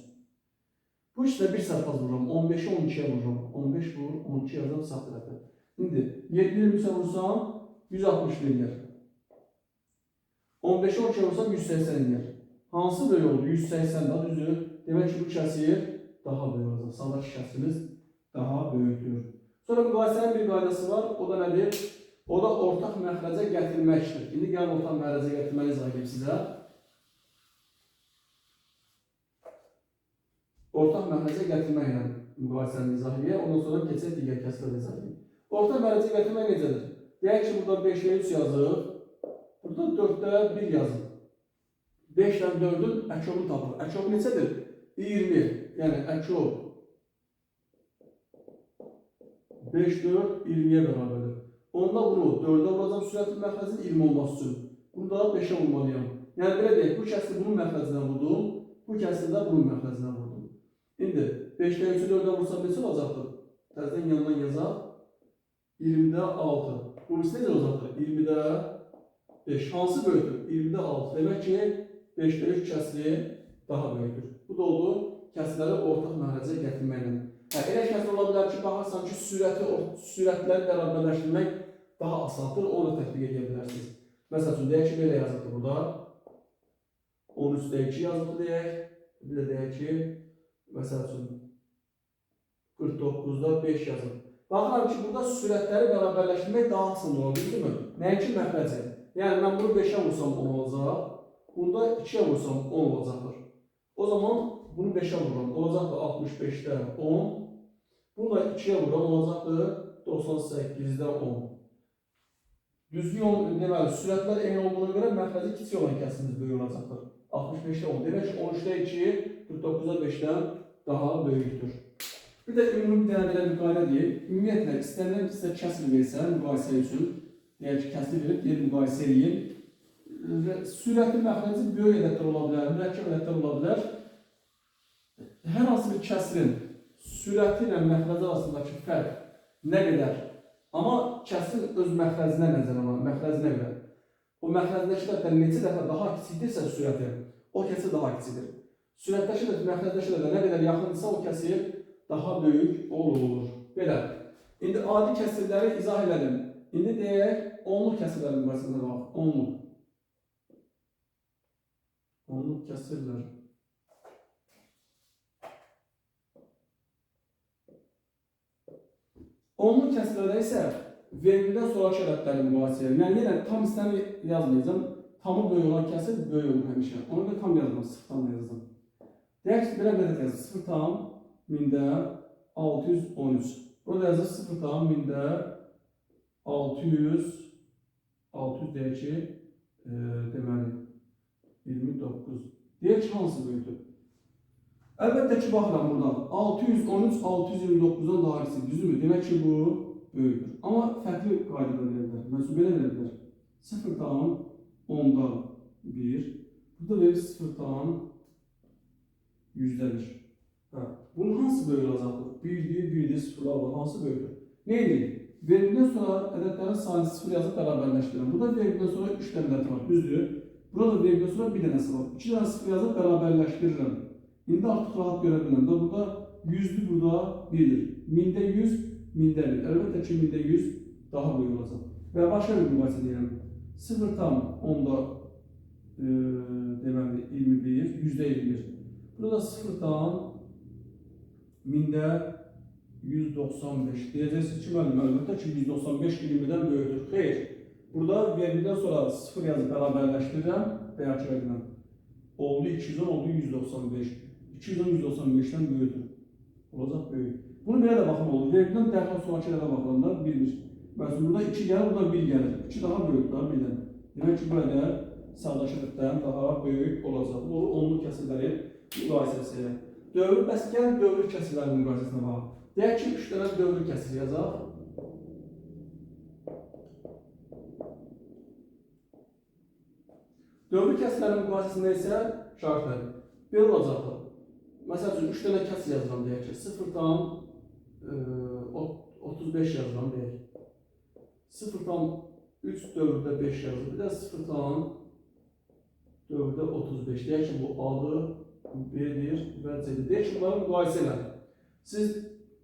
Bu işdə bir çarpaz vururam. 15-i 12-yə vururam. 15 vurur, 12 yazdım sağ tərəfə. İndi 7-ni 23-ə vursam 161 yer. 15-i 12-yə vursam 180 yer. Hansı böyük oldu? 180 daha düzdür. Demək ki, bu kəsir daha böyük olacaq. Sağdakı kəsirimiz daha böyükdür. Sonra müqayisənin bir qaydası var. O da nədir? O da ortaq məxrəcə gətirməkdir. İndi gəlin ortaq məxrəcə gətirməyi izah edeyim sizə. Ortaq məxrəcə gətirməklə müqayisəni izah edeyim. Ondan sonra keçək digər kəsirləri izah edeyim. Ortaq məxrəcə gətirmək necədir? Deyək ki, burada 5-də 3 yazır. Burada 4-də 1 yazır. 5-dən 4-ün əkobunu tapır. Əkob neçədir? 20. Yəni əkob 5, 4, 20-yə bərabərdir. Onda bunu 4-ə vuracam sürətin məxrəcinin 20 olması üçün. Bunu da 5-ə vurmalıyam. Yəni belə deyək, bu kəsir bunun məxrəcindən vurdum, bu kəsir də bunun məxrəcindən vurdum. İndi 5-də 3-ü 4-ə vursam neçə olacaqdır? Təzdən yanından yazaq. 20-də 6. Bu necə olacaqdır? 20-də 5. Hansı böyükdür? 20-də 6. Demək ki, 5-də 3 kəsiri daha böyükdür. Bu da oldu kəsirləri ortaq məxrəcə gətirməklə. Elə kəsir ola bilər ki, baxarsan ki, sürətləri bərabərləşdirmək daha asandır, onu da tətbiq edə bilərsiniz. Məsələn, deyək ki, belə yazıldı burada. 13-də 2 yazıldı deyək. Bir də deyək ki, məsələn, 49-da 5 yazıldı. Baxıram ki, burada sürətləri bərabərləşdirmək daha asan ola bilir, değil mi? Nəinki məxrəcə. Yəni, mən bunu 5-ə vursam 10 olacaq, bunda 2-yə vursam 10 olacaqdır. O zaman bunu 5-ə vururam, olacaqdır 65-də 10. Bunu da 2-yə vururam, olacaqdır 98-də 10. Düzgün yol, deməli, sürətlər eyni olduğuna görə məxrəci kiçik olan kəsirimiz böyük olacaqdır. 65'te 10. Demək ki, 13'te 2, 49'da 5'ten daha böyükdür. Bir də ümumi bir dənə belə müqayisə deyil. Ümumiyyətlə, istənilən sizə kəsir versə, müqayisə üçün, deyək ki, kəsir verib, deyil, müqayisə edin. Sürətin məxrəci böyük ədədlər ola bilər, mürəkkəb ədədlər ola bilər. Hər hansı bir kəsirin sürəti ilə məxrəci arasındakı fərq nə qədər? Amma kəsir öz məxrəcinə nəzər alın, məxrəcinə görə. O məxrəzdəki ədədlər neçə dəfə daha kiçikdirsə sürəti, o kəsir daha kiçikdir. Sürətdəki də məxrəzdəki ədədlər nə qədər yaxındırsa o kəsir daha böyük olur. Belə. İndi adi kəsirləri izah edelim. İndi deyək, onluq kəsirlərin müqayisəsində bax. Onluq. Onluq kəsirlər. Onluq kəsirlərdə isə vergüldən sonraki ədədlərin müqayisələri. Yəni yenə tam istəni yazmayacağım. Tamı böyük olan kəsir böyük olur həmişə. Ona görə tam yazmam, sıfır tam yazdım. Deyək ki, belə ədəd yazır. 0 tam mində 613. Burada yazır 0 tam mində 600 deyək ki, deməli 29. Deyək ki, hansı böyükdür? Əlbəttə ki, baxıram buradan. 613 629'dan daha kiçikdir, düzdürmü? Demək ki, bu böyükdür. Amma fərqli qaydada verirlər. Məsələn, belə verirlər. 0 tam 10'da 1. Burada verir 0 tam 100'də 1. Bunun hansı böyük olacaqdır? 1'dir, 0'lar hansı böyükdür? Neydi? Vergüldən sonra ədədlərin sayını 0 yazıb bərabərləşdirirəm. Burada vergüldən sonra 3 dənə ədəd var, düzdür? Burada vergüldən sonra 1 dənəsi var. 2 dənə 0 yazıb bərabərləşdirirəm. İndi artıq rahat görə bilirəm. Burada 100'dür, burada 1'dir. Mində 100, mində 1. Əlbəttə ki, mində 100 daha böyük olacaq. Və başqa bir müqayisə deyirəm. 0 tam 10'da deməli 21, %21. Burada 0 tam mində 195. Deyəcəksiniz ki, müəllim, əlbəttə ki, 195 20'dən böyükdür. Xeyr. Burada vergüldən sonra 0 yazıb bərabərləşdirirəm və ya ki, verirəm. Oldu 210, oldu 195. 210 195'dən böyükdür. Olacaq böyük. Bunu belə də baxım olur. Vergüldən dərhal sonraki ədədə baxılanda 1-1. Məsələn, burada 2 gəlir, burada 1 gəlir. 2 daha böyük daha 1'dən. Demək ki, bu ədəd sağdakı ədəddən daha böyük olacaq. Bu olur onluq kəsirlərin müqayisəsi. Dövr, bəs gəl dövr kəsirlərin müqayisəsinə bax. Deyək ki, 3 dənə dövr kəsir yazaq. Dövr kəsirlərin müqayisəsində isə şartlar belə olacaqdır. Məsəl üçün 3 dənə kəsir yazıram deyək ki, 0 tam 35 yazıram deyək. 0 tam 3 dövrdə 5 yazılır. Bir də 0 tam dövrdə 35. Deyək ki, bu A-dır, B-dir və C-dir. Deyək ki, bunları müqayisə elə. Siz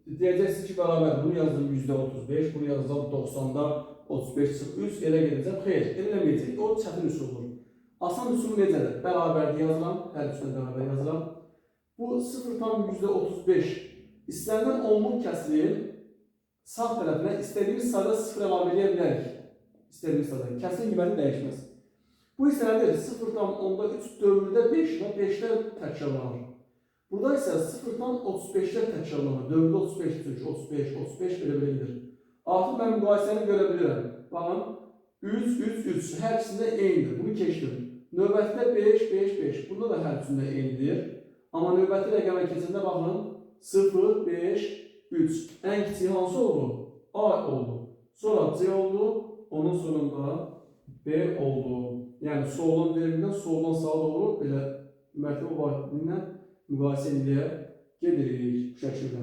deyəcəksiniz ki, bərabər bunu yazdım %35, bunu yazdım 90'da 35 çıxıb 3 elə gedəcəm. Xeyr, eləməyəcək. O çətin üsuldur. Asan üsul necədir? Bərabərdir yazıram, hər üçdən bərabər yazıram. Bu 0 tam %35 istənilən onluq kəsirin sağ tərəfinə istədiyimiz sayda 0 əlavə edə bilərik. İstədiyimiz sayda. Kəsirin qiyməti dəyişməz. Bu isə nədir? 0 tam 10'da 3 dövrdə 5 və 5'də təkrarlanır. Burada isə 0 tam 35'də təkrarlanır. Dövrdə 35, 35, 35 belə gedir. Artıq mən müqayisəni görə bilirəm. Baxın, 3, 3, 3 hər ikisində eynidir. Bunu keçdim. Növbətdə 5, 5, 5. Burada da hər ikisində eynidir. Amma növbəti rəqəmə keçəndə baxın, 0, 5, 3. Ən kiçiyi hansı oldu? A oldu. Sonra C oldu. Onun sonunda B oldu. Yəni soldan verildən soldan sağa doğru belə mərtəbə vasitəsilə müqayisə edilə gedirik bu şəkildə.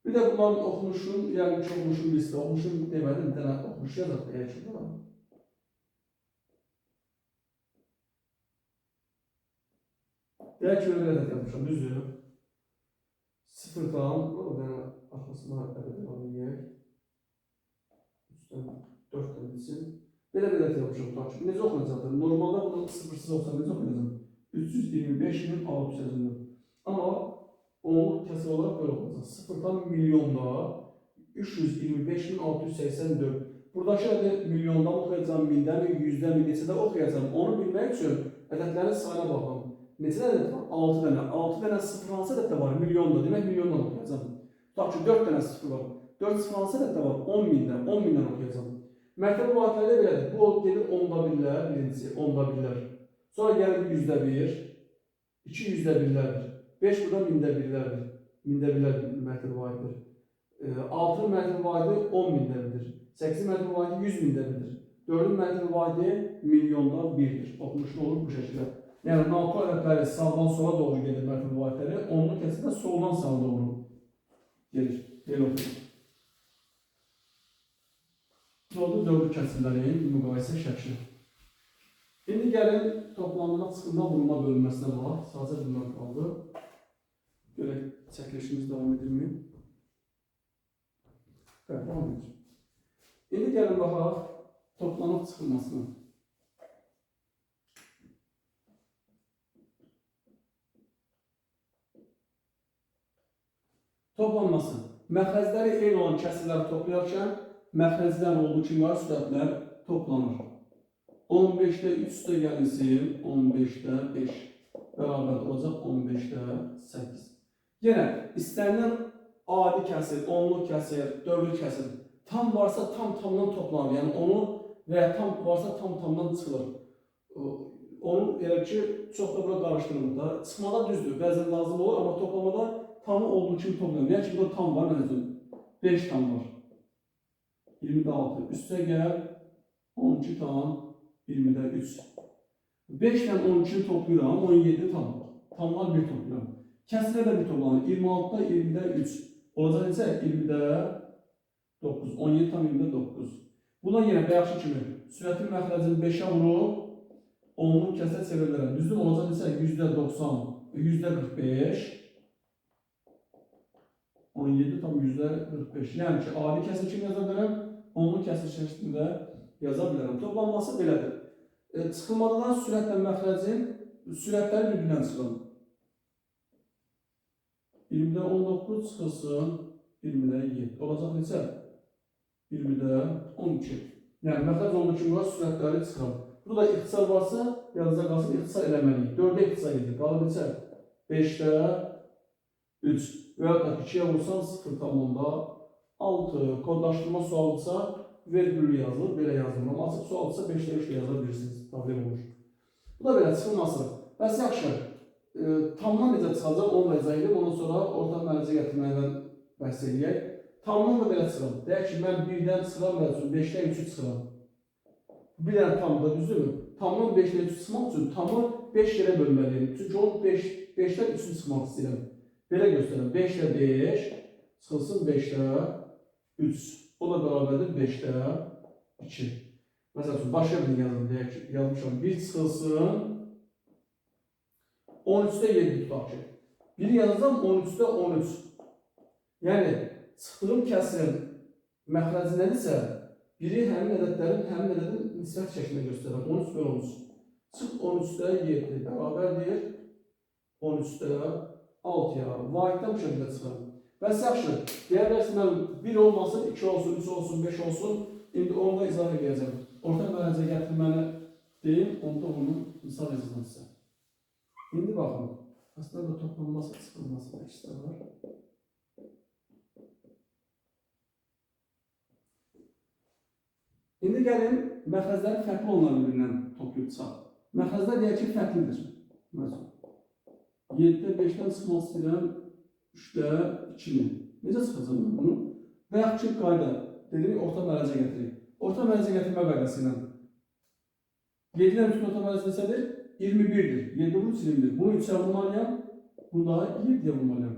Bir də bunların oxunuşun, yəni ki, oxunuşun birisi də oxunuşun demədim, bir dənə oxunuş yazaq da yəni ki, deyək ki, belə ədəd yapmışam, düzdür. 0 tam, o da arxasına ədəd alınıyək. 3'dən 4'dən bitsin. Belə yapmışam, tutaq ki, necə oxunacaqdır? Normalda bunu 0'sız olsa necə oxunacaq? 325.600 yazılır. Amma onluq kəsir olaraq böyle olacaq. 0 tam milyonda 325.684. Buradakı ədəd milyondan oxuyacağım, mindən, 100'dən, neçədə oxuyacağım. Onu bilmək üçün ədədlərin sayına baxın. Neçə ədəd var? 6 dənə. 6 dənə sıfır hansı ədəddə var? Milyonda. Demək milyondan oxuyacağım. Tutaq ki, 4 dənə sıfır var. 4 sıfır hansı ədəddə var? 10.000'dən. 10.000'dən oxuyacağım. Mərtəbə vahidləri belədir. Bu gedir onda birlər, birincisi onda birlər. Sonra gəlir yüzdə bir, 2 yüzdə birlərdir. 5 burada mində birlərdir. Mində birlər mərtəbə vahididir. 6 mərtəbə vahidi 10 mində birdir. 8 mərtəbə vahidi 100 mində birdir. 4 mərtəbə vahidi milyonda birdir. Oxunuşlu olur bu şəkildə. Yəni Nalko ədədləri sağdan sola doğru gedir mərtəbə vahidləri. Onlu kəsrdə soldan sağa doğru gelir. Belə oxunur. Bu oldu dördü kəsrlərin müqayisə şəkli. İndi gəlin toplanma, çıxılma, vurma bölünməsinə bax. Sadəcə bunlar qaldı. Görək, çəkilişimiz davam edirmi? Bəli, davam edir. İndi gəlin baxaq toplanıb çıxılmasına. Toplanması. Məxrəcləri eyni olan kəsirləri toplayarkən məxrəclər olduğu kimi var, sürətlər toplanır. 15'də 3 üstə gəlinsin, 15'də 5 bərabər olacaq 15'də 8. Yenə istənilən adi kəsir, onlu kəsir, dövrü kəsir tam varsa tam-tamdan toplanır. Yəni onu və ya tam varsa tam-tamdan çıxılır. Onu elə ki, çox da bura qarışdırılır da. Çıxmada düzdür, bəzən lazım olur, amma toplamada tamı olduğu kimi toplanır. Yəni ki, burada tam var, məsələn 5 tam var. 26 üstə gəl 12 tam 20'də 3. 5 ilə 12'ni toplayıram, 17 tam. Tamlar bir toplayıram. Kəsrə də bir toplanır. 26'da 20'də 3. Olacaq isə 20'də 9. 17 tam 20'də 9. Buna yenə bayaqçı kimi sürətin məxrəcini 5'ə vurub, onlu kəsrə çevrilərəm. Düzdür, olacaq isə %90, %45. 17 tam %45. Yəni ki, adi kəsir kimi yaza bilərəm, onlu kəsir şəklində yaza bilərəm. Toplanması belədir. Çıxılmadan sürətlə məxrəcin sürətləri bir-birindən çıxılır. 20'də 19 çıxılsın, 20'də 7. Olacaq neçə? 20'də 12. Yəni məxrəc olduğu kimi var, sürətləri çıxılır. Burada ixtisar varsa, yazıca qalsın, ixtisar eləməliyik. 4'ə ixtisar edir. Qalır neçə? 5'də 3. Və ya da 2'yə vursan 0,6. Kodlaşdırma sualıdsa vergülü yazılır, belə yazılır. Amma açıq sualıdsa 5'də 3 yaza bilirsiniz. Problem olur. Bu da belə çıxılması. Bəs yaxşı, tamdan necə çıxacaq, onu da izah edib, ondan sonra orta mənəcə gətirməkdən bəhs edək. Tamdan da belə çıxılır. Deyək ki, mən 1'dən çıxıram, 5'dən 3'ü çıxıram. Bir dənə tamda, düzdürmü? Tamdan 5'dən 3'ü çıxmaq üçün tamı 5 yerə bölməliyim. Çünki onu 5'dən 3'ünü çıxmaq istəyirəm. Belə göstərirəm. 5'də 5 çıxılsın 5'də 3. O da bərabərdir 5'də 2. Məsəl üçün, başqa bir yazım deyək ki, yazmışam. 1 çıxılsın 13'də 7 tutaq ki. 1 yazacam 13'də 13. Yəni, çıxdığım kəsirin məxrəci nədirsə, biri həmin ədədin nisbət şəklində göstərəm. 13 bölü 13. Çıx 13'də 7 bərabərdir 13'də 6'ya. Vahiddən bu şəkildə çıxarım. Bəs yaxşı, deyə bilərsin, mən 1 olmasın, 2 olsun, 3 olsun, 5 olsun. İndi onu da izah edəcəm. Orta mənəcə gətirməni deyim, onda onu misal yazılır sizə. İndi baxın, aslında da toplanması, çıxılması da ikisi var. İndi gəlin, məxrəcləri fərqli olanlar bir-birindən toplayıb çıxaq. Məxrəclər deyək ki, fərqlidir. Məsələn, 7'də 5'dən çıxmaq istəyirəm, 3'də 2'ni. Necə çıxacaq mən bunu? Və yaxud ki, qayda, dedim, orta mənəcə gətireyim. Orta mənəcə gətirmə qaydası ilə 7'dən 3'ün orta mənəcə neçədir? 21'dir. 7 vurur 21. Bunu 3'ə vurmalıyam, bunu da 7'yə vurmalıyam.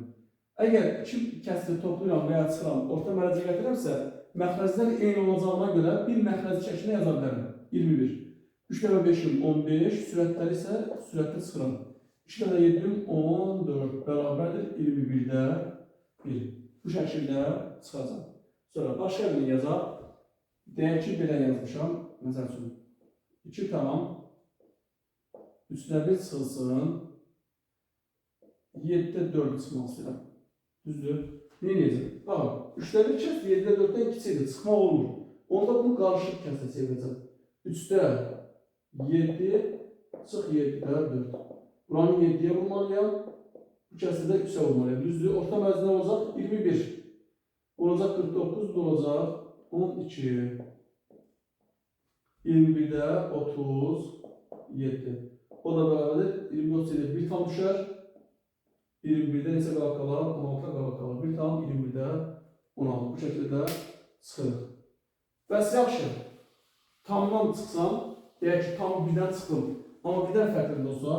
Əgər 2 kəsiri toplayıram və ya çıxıram, orta mənəcə gətirəmsə, məxrəclər eyni olacağına görə bir məxrəci şəklində yaza bilərəm. 21. 3 dəfə 5'im 15, sürətləri isə sürətdə çıxıram. 2 dəfə 7'im 14 bərabərdir 21'də 1. Bu şəkildə çıxacaq. Sonra başqa bir yazaq. Deyək ki, belə yazmışam. Məsəl üçün 2 tam 3'də 1 çıxılsın 7'də 4 çıxmaq istəyirəm. Düzdür? Ne yazır? Baxın, 3'də 1 kəs 7'də 4'dən kiçikdir, çıxmaq olmur. Onda bunu qarışıq kəsə çevirəcəm. 3'də 7 çıx 7'də 4. Buranı 7'yə vurmalıyam, bu kəsirdə 3'ə vurmalıyam. Düzdür? Orta mənzil olacaq 21. Olacaq 49, olacaq 12. 21'də 37. O da beraberdir. 24 ile 1 tam düşer. 21'de neçə qalıb qalar? 16 qalıb qalar. 1 tam 21'də 16. Bu şəkildə çıxırıq. Bəs yaxşı. Tamdan çıxsam, deyək ki, tam 1-dən çıxdım. Amma 1-dən fərqli olsa,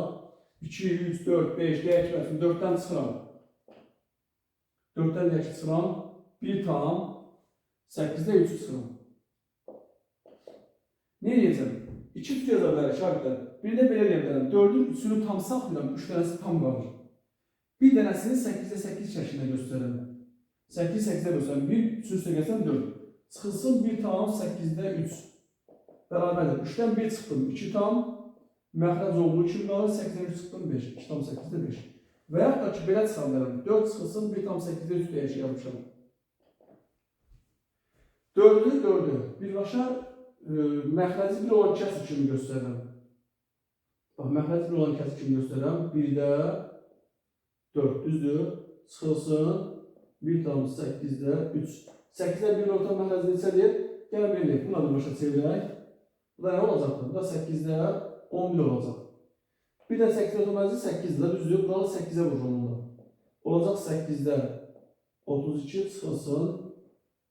2, 3, 4, 5, deyək ki, 4-dən çıxıram. 4-dən deyək ki, çıxıram. 1 tam 8'də 3 çıxıram. Ne diyeceğim? 2 tutuyor da böyle şarkıda. Bir de böyle yapıyorum. 4'ün 3'ünü tam saklıyorum. 3 tanesi tam kalır. Bir tanesini 8'de 8 şeklinde gösterelim. 8 8'de gösterelim. Bir üstüne gelsem 4. Çıkılsın 1 tam 8'de 3. Beraberdir. 3'ten 1 çıktım. 2 tam məxrəc olduğu için kalır. 8'den 3 çıktım 5. 2 tam 8'de 5. Veyahut da ki belə çıxabilirim. 4 çıkılsın 1 tam 8'de 3 diye şey yapmışam. 4'ü birbaşa məxrəci bir olan kəsr kimi göstərirəm. Bax, məxrəci bir olan kəsr kimi göstərirəm. 1-də 4, düzdür. Çıxılsın 1 tam 8'də 3. 8'də 1 orta məxrəci neçədir? Gəlin belirləyək. Buna da başa çevirək. Bu da nə olacaqdır? Bu da 8'də 11 olacaq. Bir də 8'də orta məxrəci 8'də düzdür. Burada 8'ə vururum bunda. Olacaq 8'də 32 çıxılsın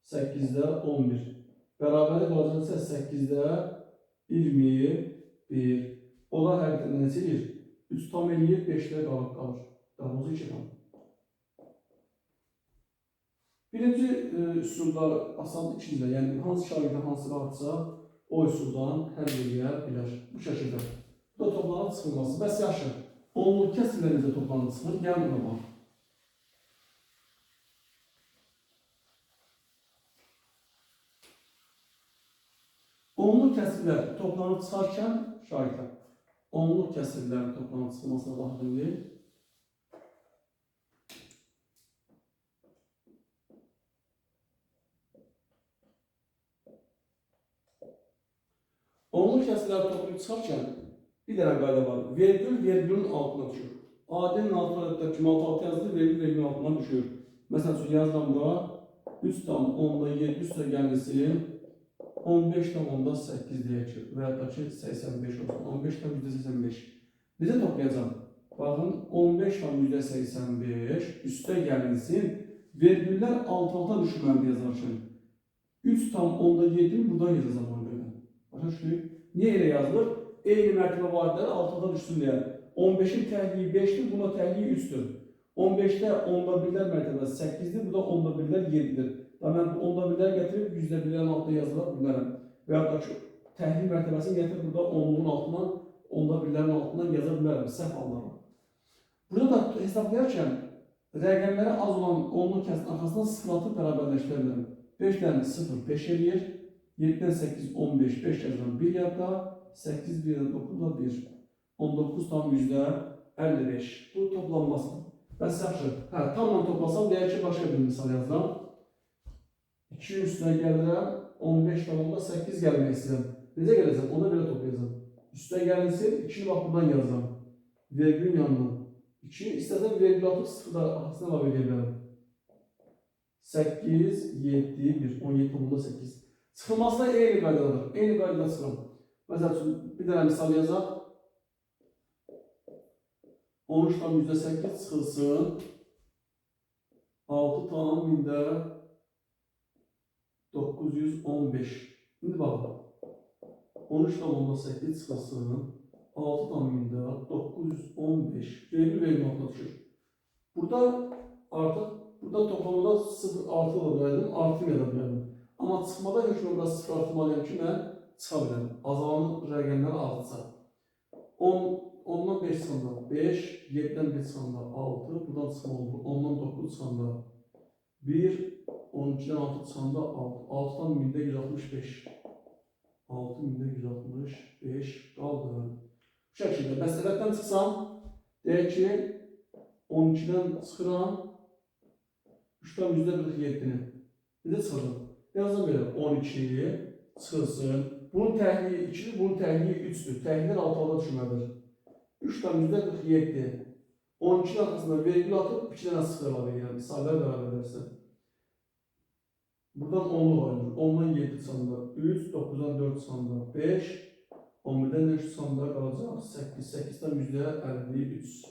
8'də 11. Beraberlik olacaqsa 8'də 21. Onlar hərəkətində neçə edir? 3 tam eləyir, 5'də qalır. Daha 2 tam. Birinci üsulda asandır, ikincide. Yəni hansı şagirddə hansı rahatsa o üsuldan həll eləyə bilər. Bu şəkildə. Bu da toplanıb çıxılması. Bəs yaxşı. Onluq kəsrlər necə toplanıb çıxılır? Gəlin buna bax. Onluq kəsrlər toplanıb çıxarkən şahidlər. Onluq kəsrlərin toplanıb çıxılmasına baxın deyil. Onluq kəsrləri toplayıb çıxarkən bir dənə qayda var. Vergül vergülün altına düşür. Adinin altına da kimi alt yazılır, vergül vergülün altından düşür. Məsələn üçün yazıram bura 3 tam 10'da 7 üstə gəlməsin 15 tam 10'da 8 deyək ki, və ya da ki 85 olsun. 15 tam %85. Necə toplayacağım? Baxın, 15 tam %85 üstə gəlinsin. Vergüllər alt-alta düşürməlidir yazarkən. 3 tam 10'da 7 buradan yazacağım onu belə. Başa düşdük? Niyə elə yazılır? Eyni mərtəbə vaidləri alt-alta düşsün deyə. 15'in təhliyi 5'dir, buna təhliyi 3'dür. 15'də 10'da 1'lər mərtəbəsi 8'dir, burada 10'da 1'lər 7'dir. Mən 10'da 1'lər gətirib 100'də 1'lərin altına yazıla bilərəm. Və ya da ki, təhlil mərtəbəsini gətirib burada 10'luğun altından, 10'da 1'lərin altından yaza bilərəm, səhv hallarla. Burada da hesablayarkən rəqəmləri az olan 10'luq kəsin arxasından sıfırlatıb bərabərləşdirə bilərəm. 5'dən 0 5 eləyir, 7'dən 8 15, 5 yazıram 1 yadda, 8 1'dən 9 da 1. 19 tam %55. Bu toplanmasıdır. Bəs yaxşı, tamla toplasam, deyək ki, başqa bir misal yazıram. 2 üstünə gəlirəm, 15 tamamda 8 gəlmək istəyirəm. Necə gələcəm? Ona belə toplayacağım. Üstünə gəlirsin, 2'ni bax buradan yazacağım. Vergülün yanından. 2, istəsəm vergül atıb 0'da arxasına əlavə edə bilərəm. 8, 7, 1, 17 tamamda 8. Çıxılmasına eyni qaydadadır. Eyni qaydada çıxıram. Məsəl üçün, bir dənə misal yazaq. 13 tam %8 çıxılsın. 6 tam 915. Şimdi baxın. 13 tam 8 çıxılsın. 6 tam 915. Vergül altına düşür. Burada artıq toplamada 0 artı da bilərdim, artı da bilərdim. Amma çıxmada hökmə burada 0 artırmalıyam ki, mən çıxa bilərəm. Azalan rəqəmlər azsa. 10'dan 5 çıxanda 5, 7'den 1 çıxanda 6, buradan çıxma olur. 10'dan 9 çıxanda 1, 12'den 6 çıxanda 6. 6'dan 1000'də 165. 6000'də 165 qaldı. Bu şəkildə, bəs səbətdən çıxsam, deyək ki, 12'den çıxıram, 3'dan %47'ni. Necə çıxacaq? Yazım belə, 12 çıxılsın. Bunun təhliyi 2'dir, bunun təhliyi 3'dür. Təhlilər alt-alta düşməlidir. 3'dan %47. 12'nin arxasında vergül atıb 2 dənə sıfır əlavə edirəm. Sayılar bərabər edərsə. Buradan 10'luq ayrılır. 10'dan 7 çıxanda 3, 9'dan 4 çıxanda 5, 11'dən 3 çıxanda qalacaq 8, 8'dən %53.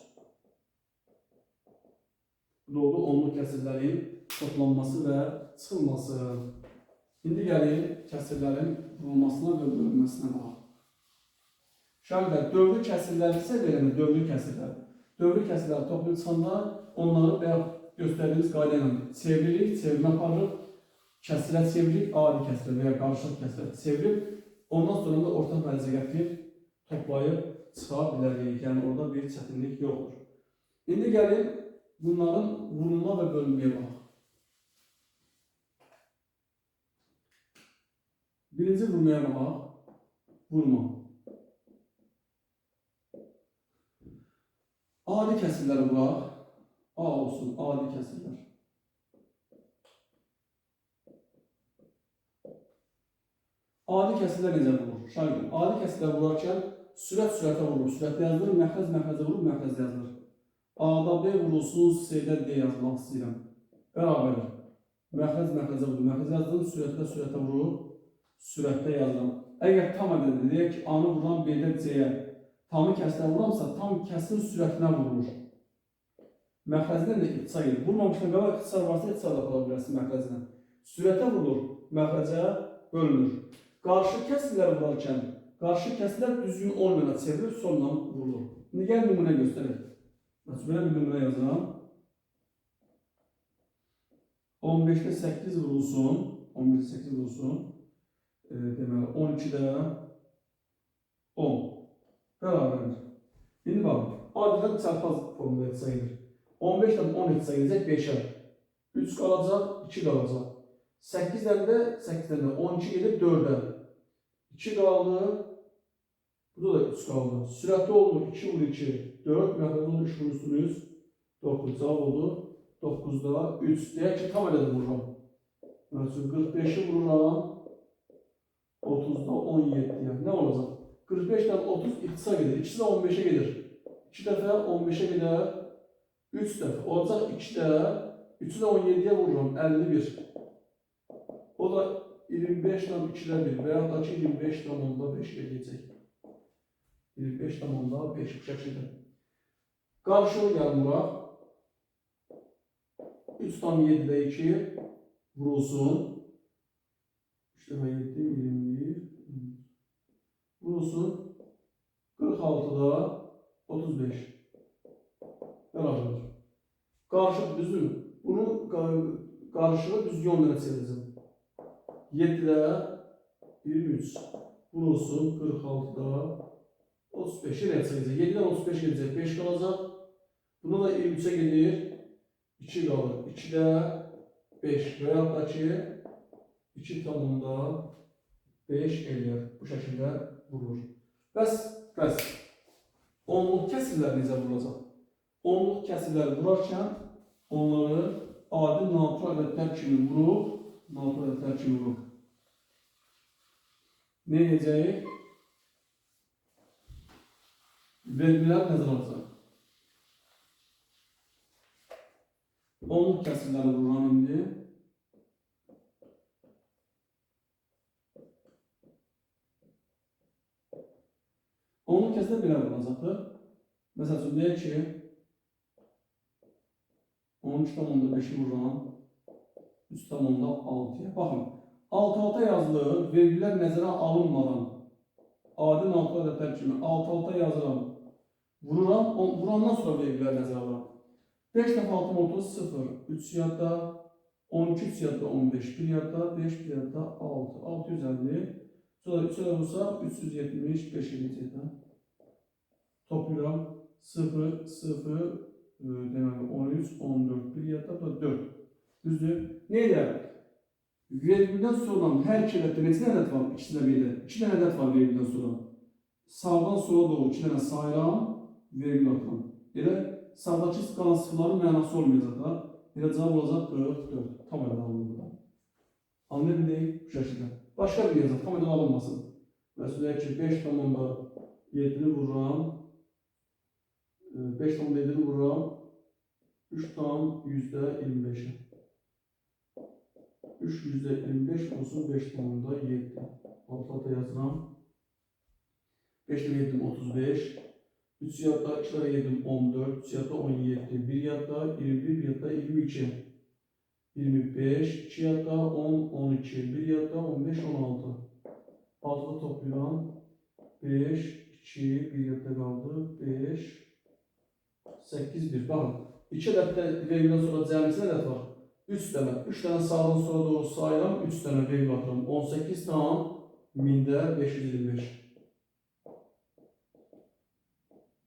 Bu da oldu 10'luq kəsirlərin toplanması və çıxılması. İndi gəlin kəsirlərin vurulmasına və bölünməsinə baxaq. Şagirdlər, dövrü kəsirlər isə verəndə dövrü kəsirlər. Dövrü kəsirləri toplayıb çıxanda onları bayaq göstərdiyimiz qayda ilə çeviririk, çevirmə aparırıq, kəsirə çeviririk, adi kəsirə və ya qarışıq kəsirə çevirib, ondan sonra da ortaq mərcə gətirib, toplayıb çıxa bilərik. Yəni orada bir çətinlik yoxdur. İndi gəlin bunların vurulma və bölünməyə baxaq. Birinci vurmaya baxaq. Vurma. Adi kəsirləri vuraq. A olsun, adi kəsirlər. Adi kəsirlər necə vurur? Şagirdlər, adi kəsirlər vurarkən sürət sürətə vurur, sürətlə yazılır, məxrəz məxrəzə vurur, məxrəz yazılır. A-da B vurulsun, C-də D yazmaq istəyirəm. Bərabərdir. Məxrəz məxrəzə vurur, məxrəz yazılır, sürətlə sürətə vurur, sürətdə yazıram. Əgər tam ədədir, deyək ki, A-nı vurulan B-də C-yə, tamı kəsirə vuramsa, tam kəsirin sürətinə vurulur. Məxrəzindən də ixtisar gedir. Vurmamışdan qabaq ixtisar varsa, ixtisar da apara bilərsin məxrəzindən. Sürətə vurulur, məxrəcə bölünür. Qarışıq kəsirləri vurarkən, qarışıq kəsirlər düzgün olmayana çevrilir, sonla vurulur. İndi gəl nümunə göstərək. Belə bir nümunə yazıram. 15'də 8 vurulsun, 15'də 8 vurulsun. Deməli, 12'də 10. Bərabərdir. İndi baxın, adilən çarpaz formülü etsəyidir. 15'dən 10 etsəyəcək 5'ə. 3 qalacaq, 2 qalacaq. 8'dən də 12 gedir 4'ə. 2 qaldı, burada da 3 qaldı. Sürətli oldu 2 vur 2, 4, məxrəz oldu 3 vurursunuz, 9 cavab oldu. 9'da 3, deyək ki, tam elədə vururam. Məsələn, 45'i vururam, 30'da 17'yə. Nə olacaq? 45'dən 30 ixtisar gedir, ikisi də 15'ə gedir. 2 dəfə 15'ə gedər, 3 dəfə. Olacaq 2 də, 3'ü də 17'yə vururam, 51. O da 25'dan 2'də 1 və ya da ki 25'dan 5 eləyəcək. 25'dan 5 bu şəkildə. Qarşılı gəl vuraq. 3/7'də 2 vurulsun. 3 dəfə 7, 21. Vurulsun. 46'da 35. Bərabərdir. Qarışıq düzdür. Bunu qarışığı düzgün onlara çevirəcəm. 7'də 23 vurulsun, 46'da 35 ilə çəkəcək. 7'dən 35 gedəcək, 5 qalacaq. Buna da 23'ə gedir, 2 qalır. 2'də 5 və ya da ki 2/5 eləyər. Bu şəkildə vurulur. Bəs. Onluq kəsirlər necə vurulacaq? Onluq kəsirləri vurarkən onları adi natural ədədlər kimi vurub, nə edəcəyik? Vergülər nəzərə alacaq. Onluq kəsirləri vururam indi. Onluq kəsirlər belə vurulacaqdır. Məsəl üçün, deyək ki, 13/5'i vururam, 3/6'ya. Baxın, alt-alta yazılır, vergülər nəzərə alınmadan, adi natural ədədlər kimi alt-alta yazıram, vururam, vurandan sonra vergülər nəzərə alıram. 5 dəfə 6 30, 0, 3 yadda, 12 3 yadda, 15, 1 yadda, 5 1 yadda, 6, 650, sonra 3'ə vursaq, 375 eləyəcək. Toplayıram, 0, 0, deməli 13, 14, 1 yadda, 4. Düzdür? Nə edər? Vergüldən sonra hər iki ədəddə neçə ədəd var? İkisində birdə. 2 dənə ədəd var vergüldən sonra. Sağdan sola doğru 2 dənə sayıram, vergül atıram. Elə sağdakı qalan sıfırların mənası olmayacaq da. Elə cavab olacaq 44. Tam ədəd alınır burada. Anlaya bildik bu şəkildə. Başqa bir yazaq, tam ədəd alınmasın. Məsələn ki, 5/7'ni vururam. 5/7'ni vururam. 3/25'e. 3 %25 olsun 5 tamamında 7. Altta da yazıram. 5 ile 7 35. 3 yatta 2 ile 7 14. 3 yatta 17. 1 yatta 21. 1 yatta 22. 25. 2 yatta 10 12. 1 yatta 15 16. 6'da toplayıram. 5 2 1 yatta kaldı. 5 8 1. Bakın. 2 ədəddə vergüldən sonra cəmisi nə var? 3 dənə. 3 dənə sağdan sola doğru sayıram. 3 dənə vergül atıram. 18 tam 1000'də 525.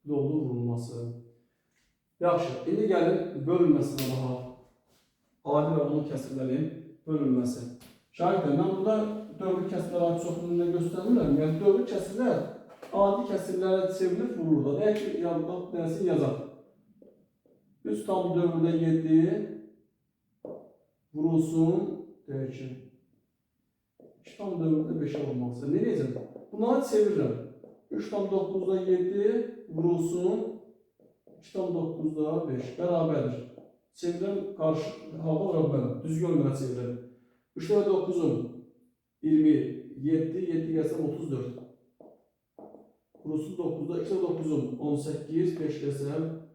Yolu vurulması. Yaxşı. İndi gəlin bölünməsinə baxa. Adi və onun kəsirlərin bölünməsi. Şahidlər, mən burada dövri kəsirlər adi çoxluğunu göstərmirəm. Yəni dövri kəsirlər adi kəsirlərə çevrilib vurulur da. Deyək ki, nəsə yazaq. 3 tam dövrdə 7 vurulsun, deyək ki, 2 tam dövrdə 5'e olmaqsa. Ne diyeceğim? Bunları çevirirəm. 3 tam 9'da 7 vurulsun, 2 tam 9'da 5 bərabərdir. Çevirəm, qarşı halda bərabərdir. Düzgün olmayan çevirəm. 3 tam 9'un 27, 7 gəlsəm 34. Vurulsun 9'da, 2 tam 9'un 18, 5 gəlsəm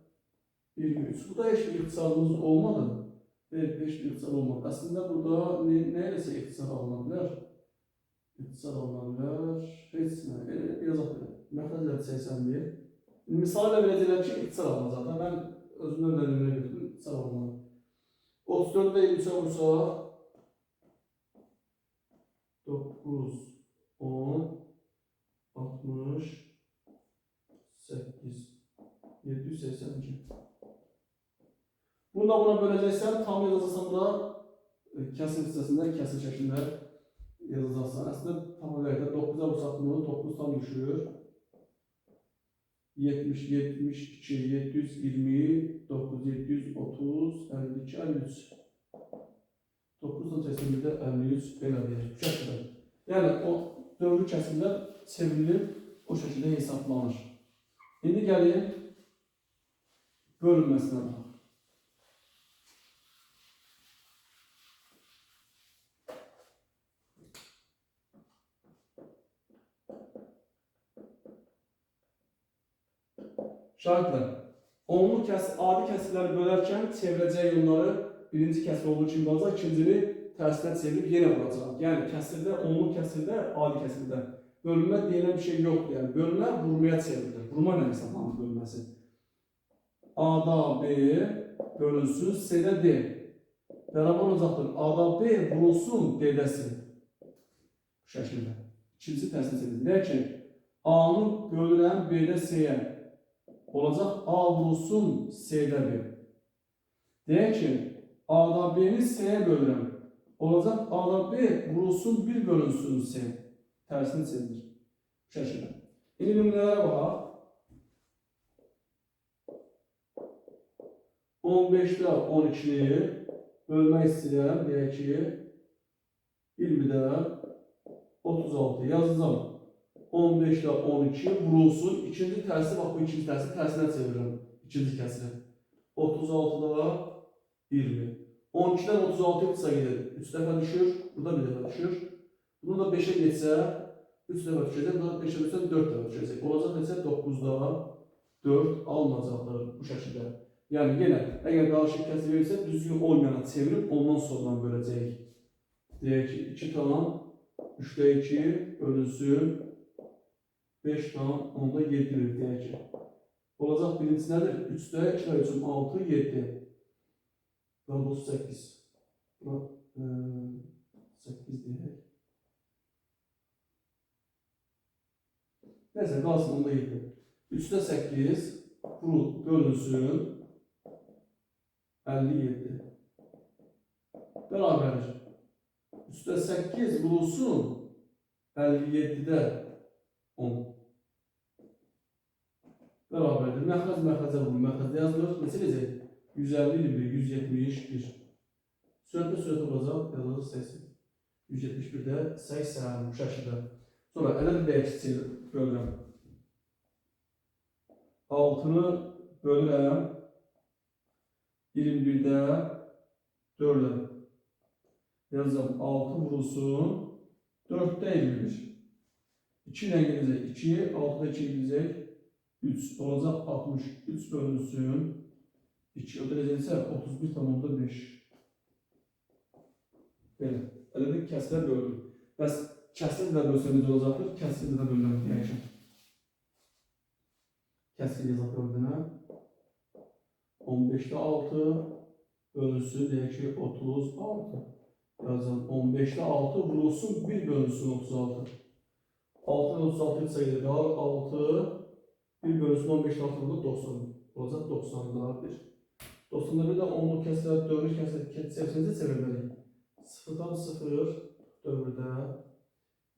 23. Burada heç bir ixtisadımız olmadı. Evet, 5 bir ixtisad olmadı. Aslında burada ne eləsə ixtisad alınabilir? İxtisad alınabilir. Heç nə. Yazaq belə. Məxrəcləri 81. Misal ilə verəcəklər ki, ixtisad alınacaq. Mən özümdən də nümunə götürdüm. İxtisad alınmalı. 34'də 23'e vursa 9, 10, 60, 8, 782. Bunda buna böləcəksən, tam yazacaqsan da kəsir hissəsində, kəsir şəklində yazacaqsan. Əslində tam olaraq 9'a vursaq bunu, 9 tam düşür. 70, 72, 720, 9, 730, 52, 53. 9'dan çəkildə 53 belə verir. Bu şəkildə. Yəni o dövrü kəsirlər çevrilir, o şəkildə hesablanır. İndi gəlin bölünməsinə baxaq. Şahidlər, onlu adi kəsirləri bölərkən çevirəcək yolları birinci kəsir olduğu kimi qalacaq, ikincini tərsinə çevirib yenə vuracaq. Yəni kəsirdə, onlu kəsirdə, adi kəsirdə bölünmə deyilən bir şey yoxdur. Yəni bölünmə vurmaya çevrilir. Vurma nə hesablanır bölünməsi? A-da B bölünsün, C-də D. Bərabər olacaqdır. A-da B vurulsun, D-də C. Bu şəkildə. İkincisi tərsinə çevrilir. Deyək ki, A-nı bölürəm B-də C-yə. Olacaq A vurulsun C'də B. Deyək ki, A'da B'ni C'yə bölürəm. Olacaq A'da B vurulsun 1 bölünsün C. Tərsini çevrilir. Bu şəkildə. İndi nümunələrə baxaq. 15'də 12'yi bölmək istəyirəm. Deyək ki, 20'də 36 yazacağım. 15'də 12 vurulsun. İkinci tərsi, bax bu ikinci tərsi tərsinə çevirirəm. İkinci kəsiri. 36'da 20. 12'dən 36 qısa gedir. 3 dəfə düşür. Burada bir dəfə düşür. Bunu da 5'e geçsə 3 dəfə düşəcək. Burada 5'e düşsə 4 dəfə düşəcək. Olacaq neçə? 9'da 4 alınacaqdır bu şəkildə. Yəni yenə, əgər qarışıq kəsir verirsə, düzgün olmayana çevirib ondan sonra böləcəyik. Deyək ki, 2 tam 3'də 2 bölünsün. 5 tam 10'da 7 verir deyək ki. Olacaq birincisi nədir? 3'də 2 ilə 3'ün 6, 7. Burada 38. Bura 8 deyək. Neyse qalsın onda 7. 3'də 8 bölünsün 57. Bərabərdir. 3'də 8 vurulsun 57'də 10. Bərabərdir. Məxrəc vurulur. Məxrəcdə yazılır. Neçə necə? 150, 171. Sürətdə olacaq. Yazılır 80. 171'də 80 bu şəkildə. Sonra ədəd dəyişdir bölürəm. 6'nı bölürəm 21'də 4'ə. Yazacağım 6 vurulsun 4'te 51. 2 ile gelecek 2, 6'da 2 gelecek 3 olacak 63 bölünsün 2 ödeyecekse 31,5. Böyle. Ödedik kəsrə böldüm. Bəs kəsrə də bölsəniz olacaqdır, kəsrə də bölürəm deyəcəm. Kəsrə yazaq gördüğünə. 15'te 6 bölünsün deyək ki 36. Yazalım 15'te 6 vurulsun 1 bölünsün 36. 6'dan 36 sayıda qalır 6 1 bölünsün 15'te 6 vurulur 90. Olacaq 90 daha 1. 90'da bir də onluq kəsrə, dövrü kəsrə çevirməliyik. 0'dan 0 dövrdə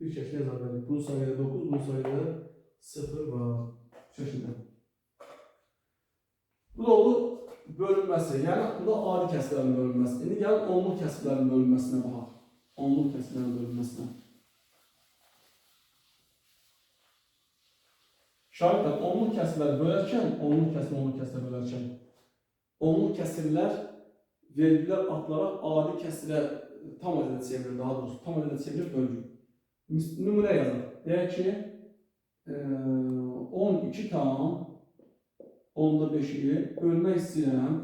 bir şəkildə yazarıq. Bunun sayıda 9, bunun sayıda 0 var. Şəkildə. Bu da oldu bölünməsi. Yəni, bu da adi kəsrlərin bölünməsi. İndi gəlin onluq kəsrlərin bölünməsinə baxaq. Onluq kəsrlərin bölünməsinə. Şahidlər, onluq kəsrləri bölərkən, onluq kəsrə bölərkən, onluq kəsrlər vergilər adlara adi kəsrə tam ədədə çevirir, daha doğrusu tam ədədə çevirir bölgü. Nümunə yazaq. Deyək ki, 12 tam 10'da 5'i bölmək istəyirəm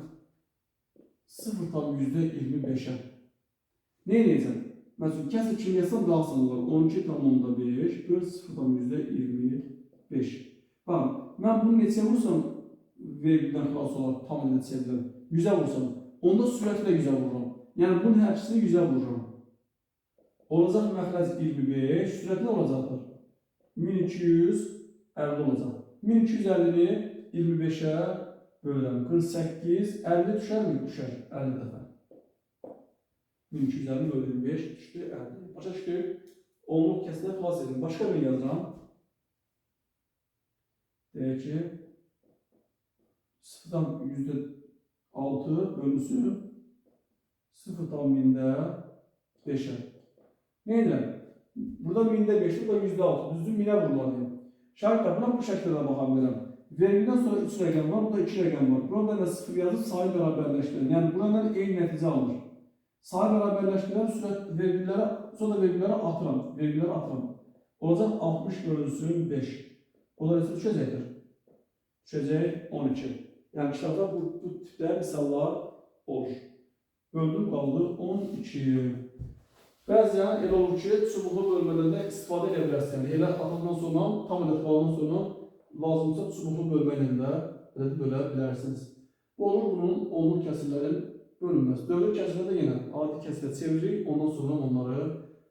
0,25'ə. Ne edəcəm? Məsələn, kəsr kimi yazsam daha asan olur. 12 tam 10'da 5 böl 0,25. Baxın, mən bunu neçə vursam vergüldən xilas olaraq tam ədədə çevirirəm. 100'ə vursam, onda sürətlə 100'ə vururam. Yəni, bunun hər ikisini 100'ə vururam. Olacaq məxrəc 25, sürət nə olacaqdır? 1250 olacaq. 1250'ni 25'ə bölürəm. 48, 50 düşərmi? Düşər. 50 dəfə. 1250 bölü 25 düşdü, 50. Başa düşdü? Onluq kəsrə xilas edin. Başqa bir yazıram. Deyək ki, 0'dan %6 bölünsün 0,5'ə. Ne edirəm? Burada 1000'də 5, burada %6. Düzdür, 1000'ə vurmalıyım. Şahidlər, buna bu şəkildə baxa bilirəm. Vergiden sonra 3 rəqəm var, burada 2 rəqəm var. Burada da 0 yazıb sayı bərabərləşdirin. Yəni, buradan eyni nəticə alınır. Sayı bərabərləşdirirəm, sonra vergiləri atıram. Olacaq 60 bölünsün 5. O da neçə düşəcəkdir? Düşəcək 12. Yəni, kitabda bu tipdə misallar olur. Böldüm qaldı 12. Bəzən elə olur ki, çubuqlu bölmələrdə istifadə edə bilərsən. Elə atıldan sonra, tam ədəd qalandan sonra lazımsa çubuqlu bölməklə də bölə bilərsiniz. Bu olur bunun onluq kəsrlərin bölünməsi. Dövrü kəsrlərdə yenə adi kəsrə çeviririk, ondan sonra onları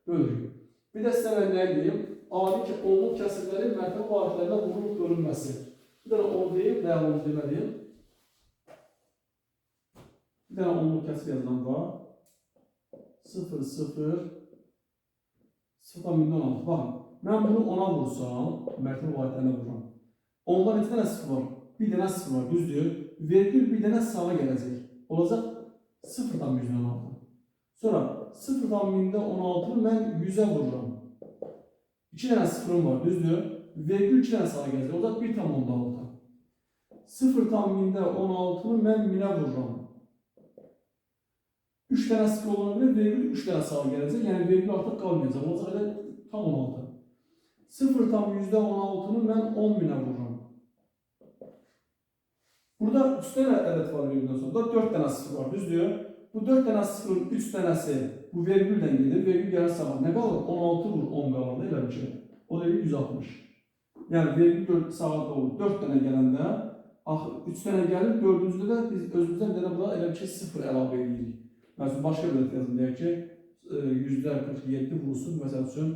bölürük. Bir də sizə mən nə deyim? Adi onluq kəsrlərin mərtəbə vahidlərində vurulub bölünməsi. Bir dənə onu deyim, nə onu deməliyim? Bir dənə onluq kəsr yazılan var. 0, 0, 0,16. Baxın, mən bunu 10'a vursam, mərtəbə vahidlərində vururam. Onda neçə dənə 0 var? Bir dənə 0 var, düzdür. Vergül bir dənə sağa gələcək. Olacaq 0,16. Sonra 0,16'nı mən 100'ə vururam. 2 dənə 0'ım var, düzdür. Vergül 2 dənə sağa gələcək. Olacaq 1,6. 0,16'nı mən 1000'ə vururam. 3 dənə 0 olabilir, vergül 3 dənə sağa gələcək. Yəni vergül artıq qalmayacaq. Olacaq elə tam 16. 0,16'nı mən 10.000'ə vururam. Burada 3 dənə ədəd var vergüldən sonra. Burada 4 dənə 0 var, düzdür. Bu 4 dənə 0'ın 3 dənəsi bu vergüldən gedir. Vergül gəlir sağa. Nə qalır? 16 vur 10 qalır da elə bir şey. O da 160. Yəni vergül sağa doğru 4 dənə gələndə 3 dənə gəlir, 4-cüdə də biz özümüzdən bir dənə burada elə bir şey 0 əlavə edirik. Məsələn, başqa bir ədəd yazın, deyək ki, %47 vurulsun, məsəl üçün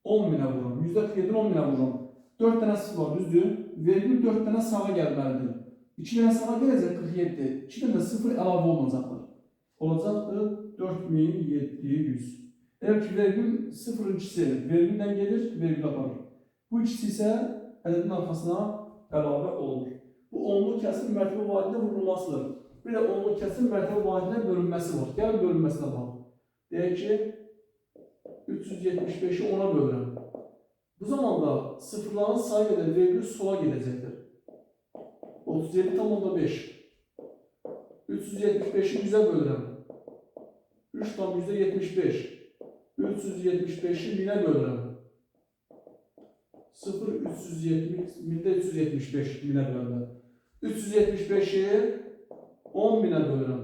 10.000'ə vururam. %47'ni 10.000'ə vururam. 4 dənə 0 var, düzdür. Vergül 4 dənə sağa gəlməlidir. 2 dənə sağa gələcək 47. 2 dənə 0 əlavə olmayacaqdır. Olacaqdır 4700. Eğer ki vergül 0'ın ikisi vergüldən gelir, vergül aparır. Bu ikisi isə ədədin arxasına əlavə olunur. Bu onluq kəsr mərtəbə vahidində vurulmasıdır. Bir də onluq kəsr mərtəbə vahidində bölünməsi var. Gəlin bölünməsinə baxaq. Deyək ki, 375'i 10'a bölürəm. Bu zaman da sıfırların sayı qədər vergül sola gedəcəkdir. 37,5. 375'i 100'ə bölürəm. 3 3 tam %75. 375'i 1000'e bölürəm. 0, 370, 1000'də 375 1000'e bölürəm. 375'i 10.000'e bölürəm.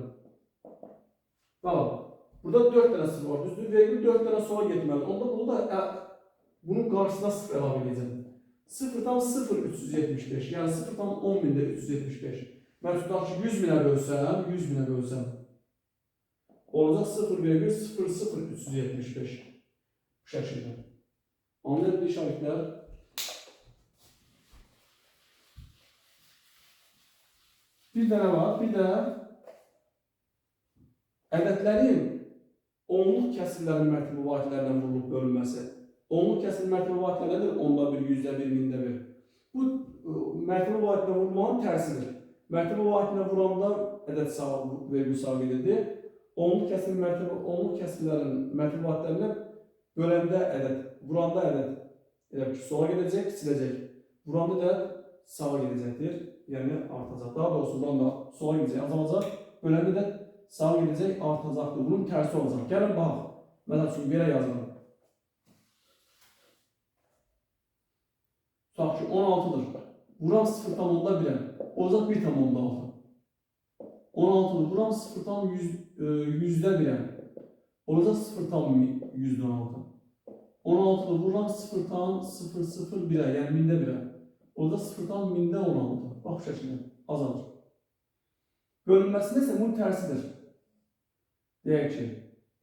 Bax, burada 4 tane sıfır var. Düzdür, vergül 4 tane sola getməli. Onda bunu da bunun qarşısına 0 əlavə edəcəm. 0 tam 0 375. Yəni 0 tam 10.000'də 375. Mən tutaq ki 100.000'e bölsəm, 100.000'e bölsəm olacaq 0,00 375. Bu şəkildə. Anlayın bir işaretlər. Bir dənə var, bir də ədədlərin onluq kəsrlərin mərtəbə vahidlərindən vurulub bölünməsi. Onluq kəsr mərtəbə vahidləridir, onda 1, 100'də 1, 1000'də 1. Bu mərtəbə vahidlə vurulmanın tərsidir. Mərtəbə vahidlə vuranda ədəd sağa vergül sağa gedirdi. Onluq kəsrlərin mərtəbə vahidlərinə böləndə ədəd, vuranda ədəd elə ki, sola gedəcək, kiçiləcək. Vuranda da sağa gedəcəkdir, yəni artacaq. Daha doğrusu vuranda sola gedəcək, azalacaq. Böləndə də sağa gedəcək, artacaqdır. Bunun tərsi olacaq. Gəlin bax, məsəl üçün belə yazalım. Tutaq ki, 16'dır. Vuram 0 tam onda 1'ə. Olacaq 1 tam onda 6. 16'dır. Vuram 0 tam 100'də 1'ə. Olacaq 0 tam 100'də 16. 16'dır. Vuram 0 tam 0,0 1'ə. Yəni 1000'də 1'ə. Olacaq 0 tam 1000'də 16. Bax bu şəkildə azalır. Bölünməsində isə bunun tərsidir. Deyək ki,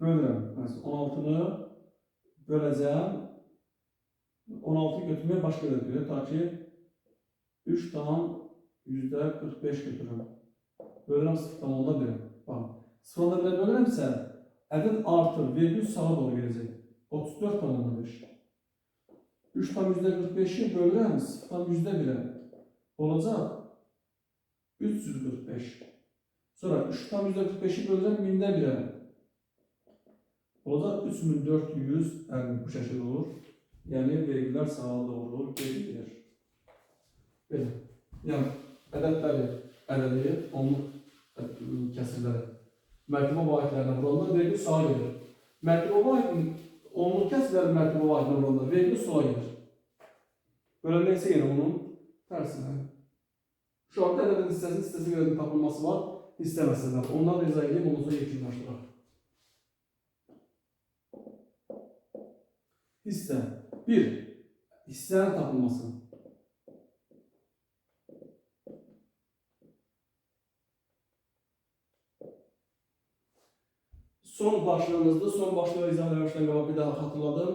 bölürəm. Məsələn, 16'nı böləcəm. 16'yı götürməyə başqa da götürür. Ta ki 3 tam %45 götürürəm. Bölürəm 0 tam onda 1'ə. Bax, 0 onda 1'ə bölürəmsə, ədəd artır, vergül sağa doğru gələcək. 34 tam onda 5. 3 tam %45'i bölürəm 0 tam %1'ə. Olacaq 345. Sonra 3 tam %45'i bölürəm 1000'də 1'ə. Olacaq 3450 bu şəkildə olur. Yəni vergülər sağa doğru gedir. Belə. Yəni ədədi, onluq kəsirləri, mərtəbə vahidlərinə vuranda vergül sağa gedir. Mərtəbə vahidinin onluq kəsirləri mərtəbə vahidlərinə vuranda vergül sola gedir. Böləndə isə yenə onun tərsinə. Şu anda ədədin hissəsinin qədərin tapılması var, hissə məsələlər. Ondan da izah edeyim, ondan sonra yekunlaşdıraq. Hissə. 1. Hissənin tapılması. Son başlığımızda, son başlığı izah eləmişdən qabaq bir daha xatırladım.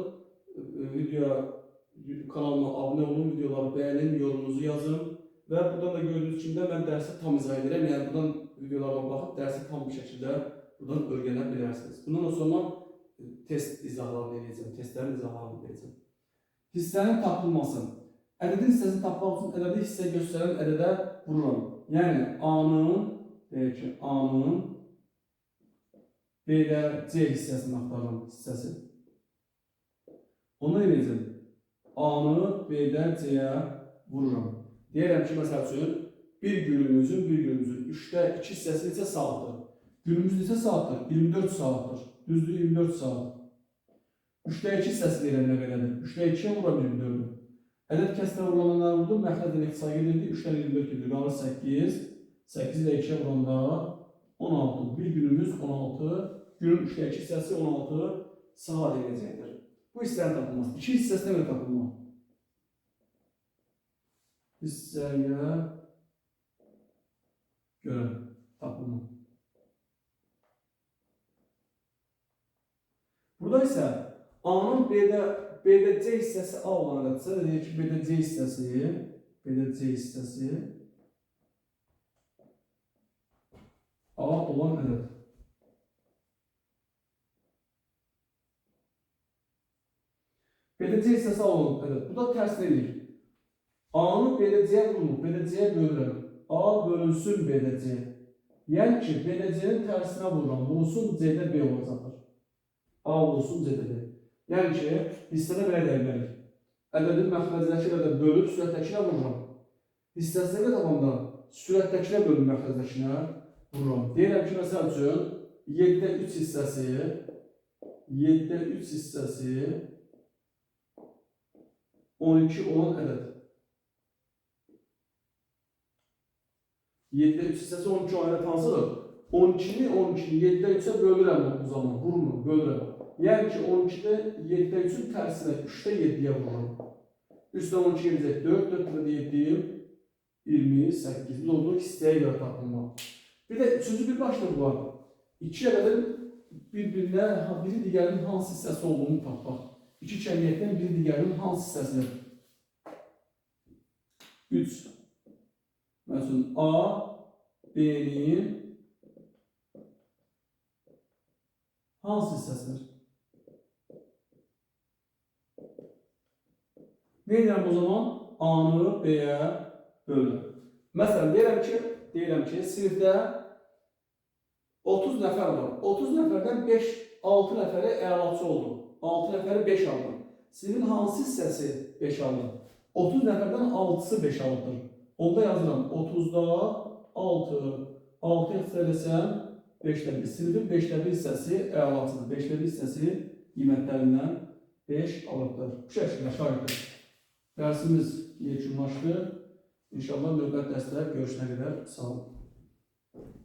Kanalıma abunə olun, videoları bəyənin, yorumunuzu yazın. Və buradan da gördüyünüz kimi də mən dərsi tam izah edirəm. Yəni buradan videolarıma baxıb dərsi tam bir şəkildə buradan öyrənə bilərsiniz. Bundan sonra test izahlarını edəcəm, testlərin izahlarını edəcəm. Hissənin tapılması. Ədədin hissəsini tapmaq üçün ədədi hissə göstərən ədədə vururam. Yəni A-nın, deyək ki, A-nın B-də C hissəsini axtarıram, hissəsi. Onu edəcəm. A-nı B-də C-yə vururam. Deyirəm ki, məsəl üçün, bir günümüzün 3'də 2 hissəsi neçə saatdır? Günümüz neçə saatdır? 24 saatdır. Düzdür, 24 saat. 3'də 2 hissəsi deyirəm nə belədir? 3'də 2'yə vuram 24'ü. Ədəd kəsrə vurulanlar vurdum, məxlədən iqtisai gedirdi, 3'dən 24 gedir, qalır 8. 8 ilə 2'yə vuranda 16. Bir günümüz 16. Günün 3'də 2 hissəsi 16 saat edəcəkdir. Bu hissənin tapılması. 2 hissəsinə görə tapılma. Hissəyə görə tapılma. Burada isə A-nın B-də C hissəsi A olan ədədsə, deyək ki, B-də C hissəsi A olan ədəd. B-də C hissəsi A olan ədəd. Bu da tərsini edir. A-nı B-də C-yə vurulur, B-də C-yə bölürəm. A bölünsün B-də C. Yəni ki, B-də C-nin tərsinə vururam, vurulsun C-də B olacaqdır. A olsun C-də B. Yəni ki, hissədə belə deyilməlik. Ədədin məxrəcdəki ədədə bölüb sürətdəkinə vururam. Hissəsində tapanda sürətdəkinə bölüb məxrəcdəkinə vururam. Deyirəm ki, məsəl üçün, 7'də 3 hissəsi 7'də 3 hissəsi 12 olan ədəd. 7'də 3 hissəsi 12 olan ədəd hansıdır? 12'ni 7'də 3'ə bölürəm o zaman. Vurmuram, bölürəm. Yəni ki 12'də 7'də 3'ün tərsinə 3'də 7'yə vururam. 3'dən 12 gedəcək 4, 4 ilə 7, 28. Biz olduğu hissəyə görə tapılmaq. Bir də üçüncü bir başlıq var. İki ədədin bir-birinə, biri digərinin hansı hissəsi olduğunu tapmaq. İki kəmiyyətdən biri digərinin hansı hissəsidir? 3. Məsələn, A, B'nin hansı hissəsidir? Ne edirəm o zaman? A-nı B-yə bölürəm. Məsələn, deyirəm ki, sinifdə 30 nəfər var. 30 nəfərdən 6 nəfəri əlaçı oldu. 6 nəfəri 5 aldı. Sinifin hansı hissəsi 5 aldı? 30 nəfərdən 6'sı 5 aldıdır. Onda yazıram 30'da 6. 6 hissə desəm 5'də 1. Sinifin 5'də 1 hissəsi əlaçıdır. 5'də 1 hissəsi qiymətlərindən 5 alıbdır. Bu şəkildə şahidir. Dərsimiz yekunlaşdı. İnşallah növbət dərsdə görüşənə qədər sağ olun.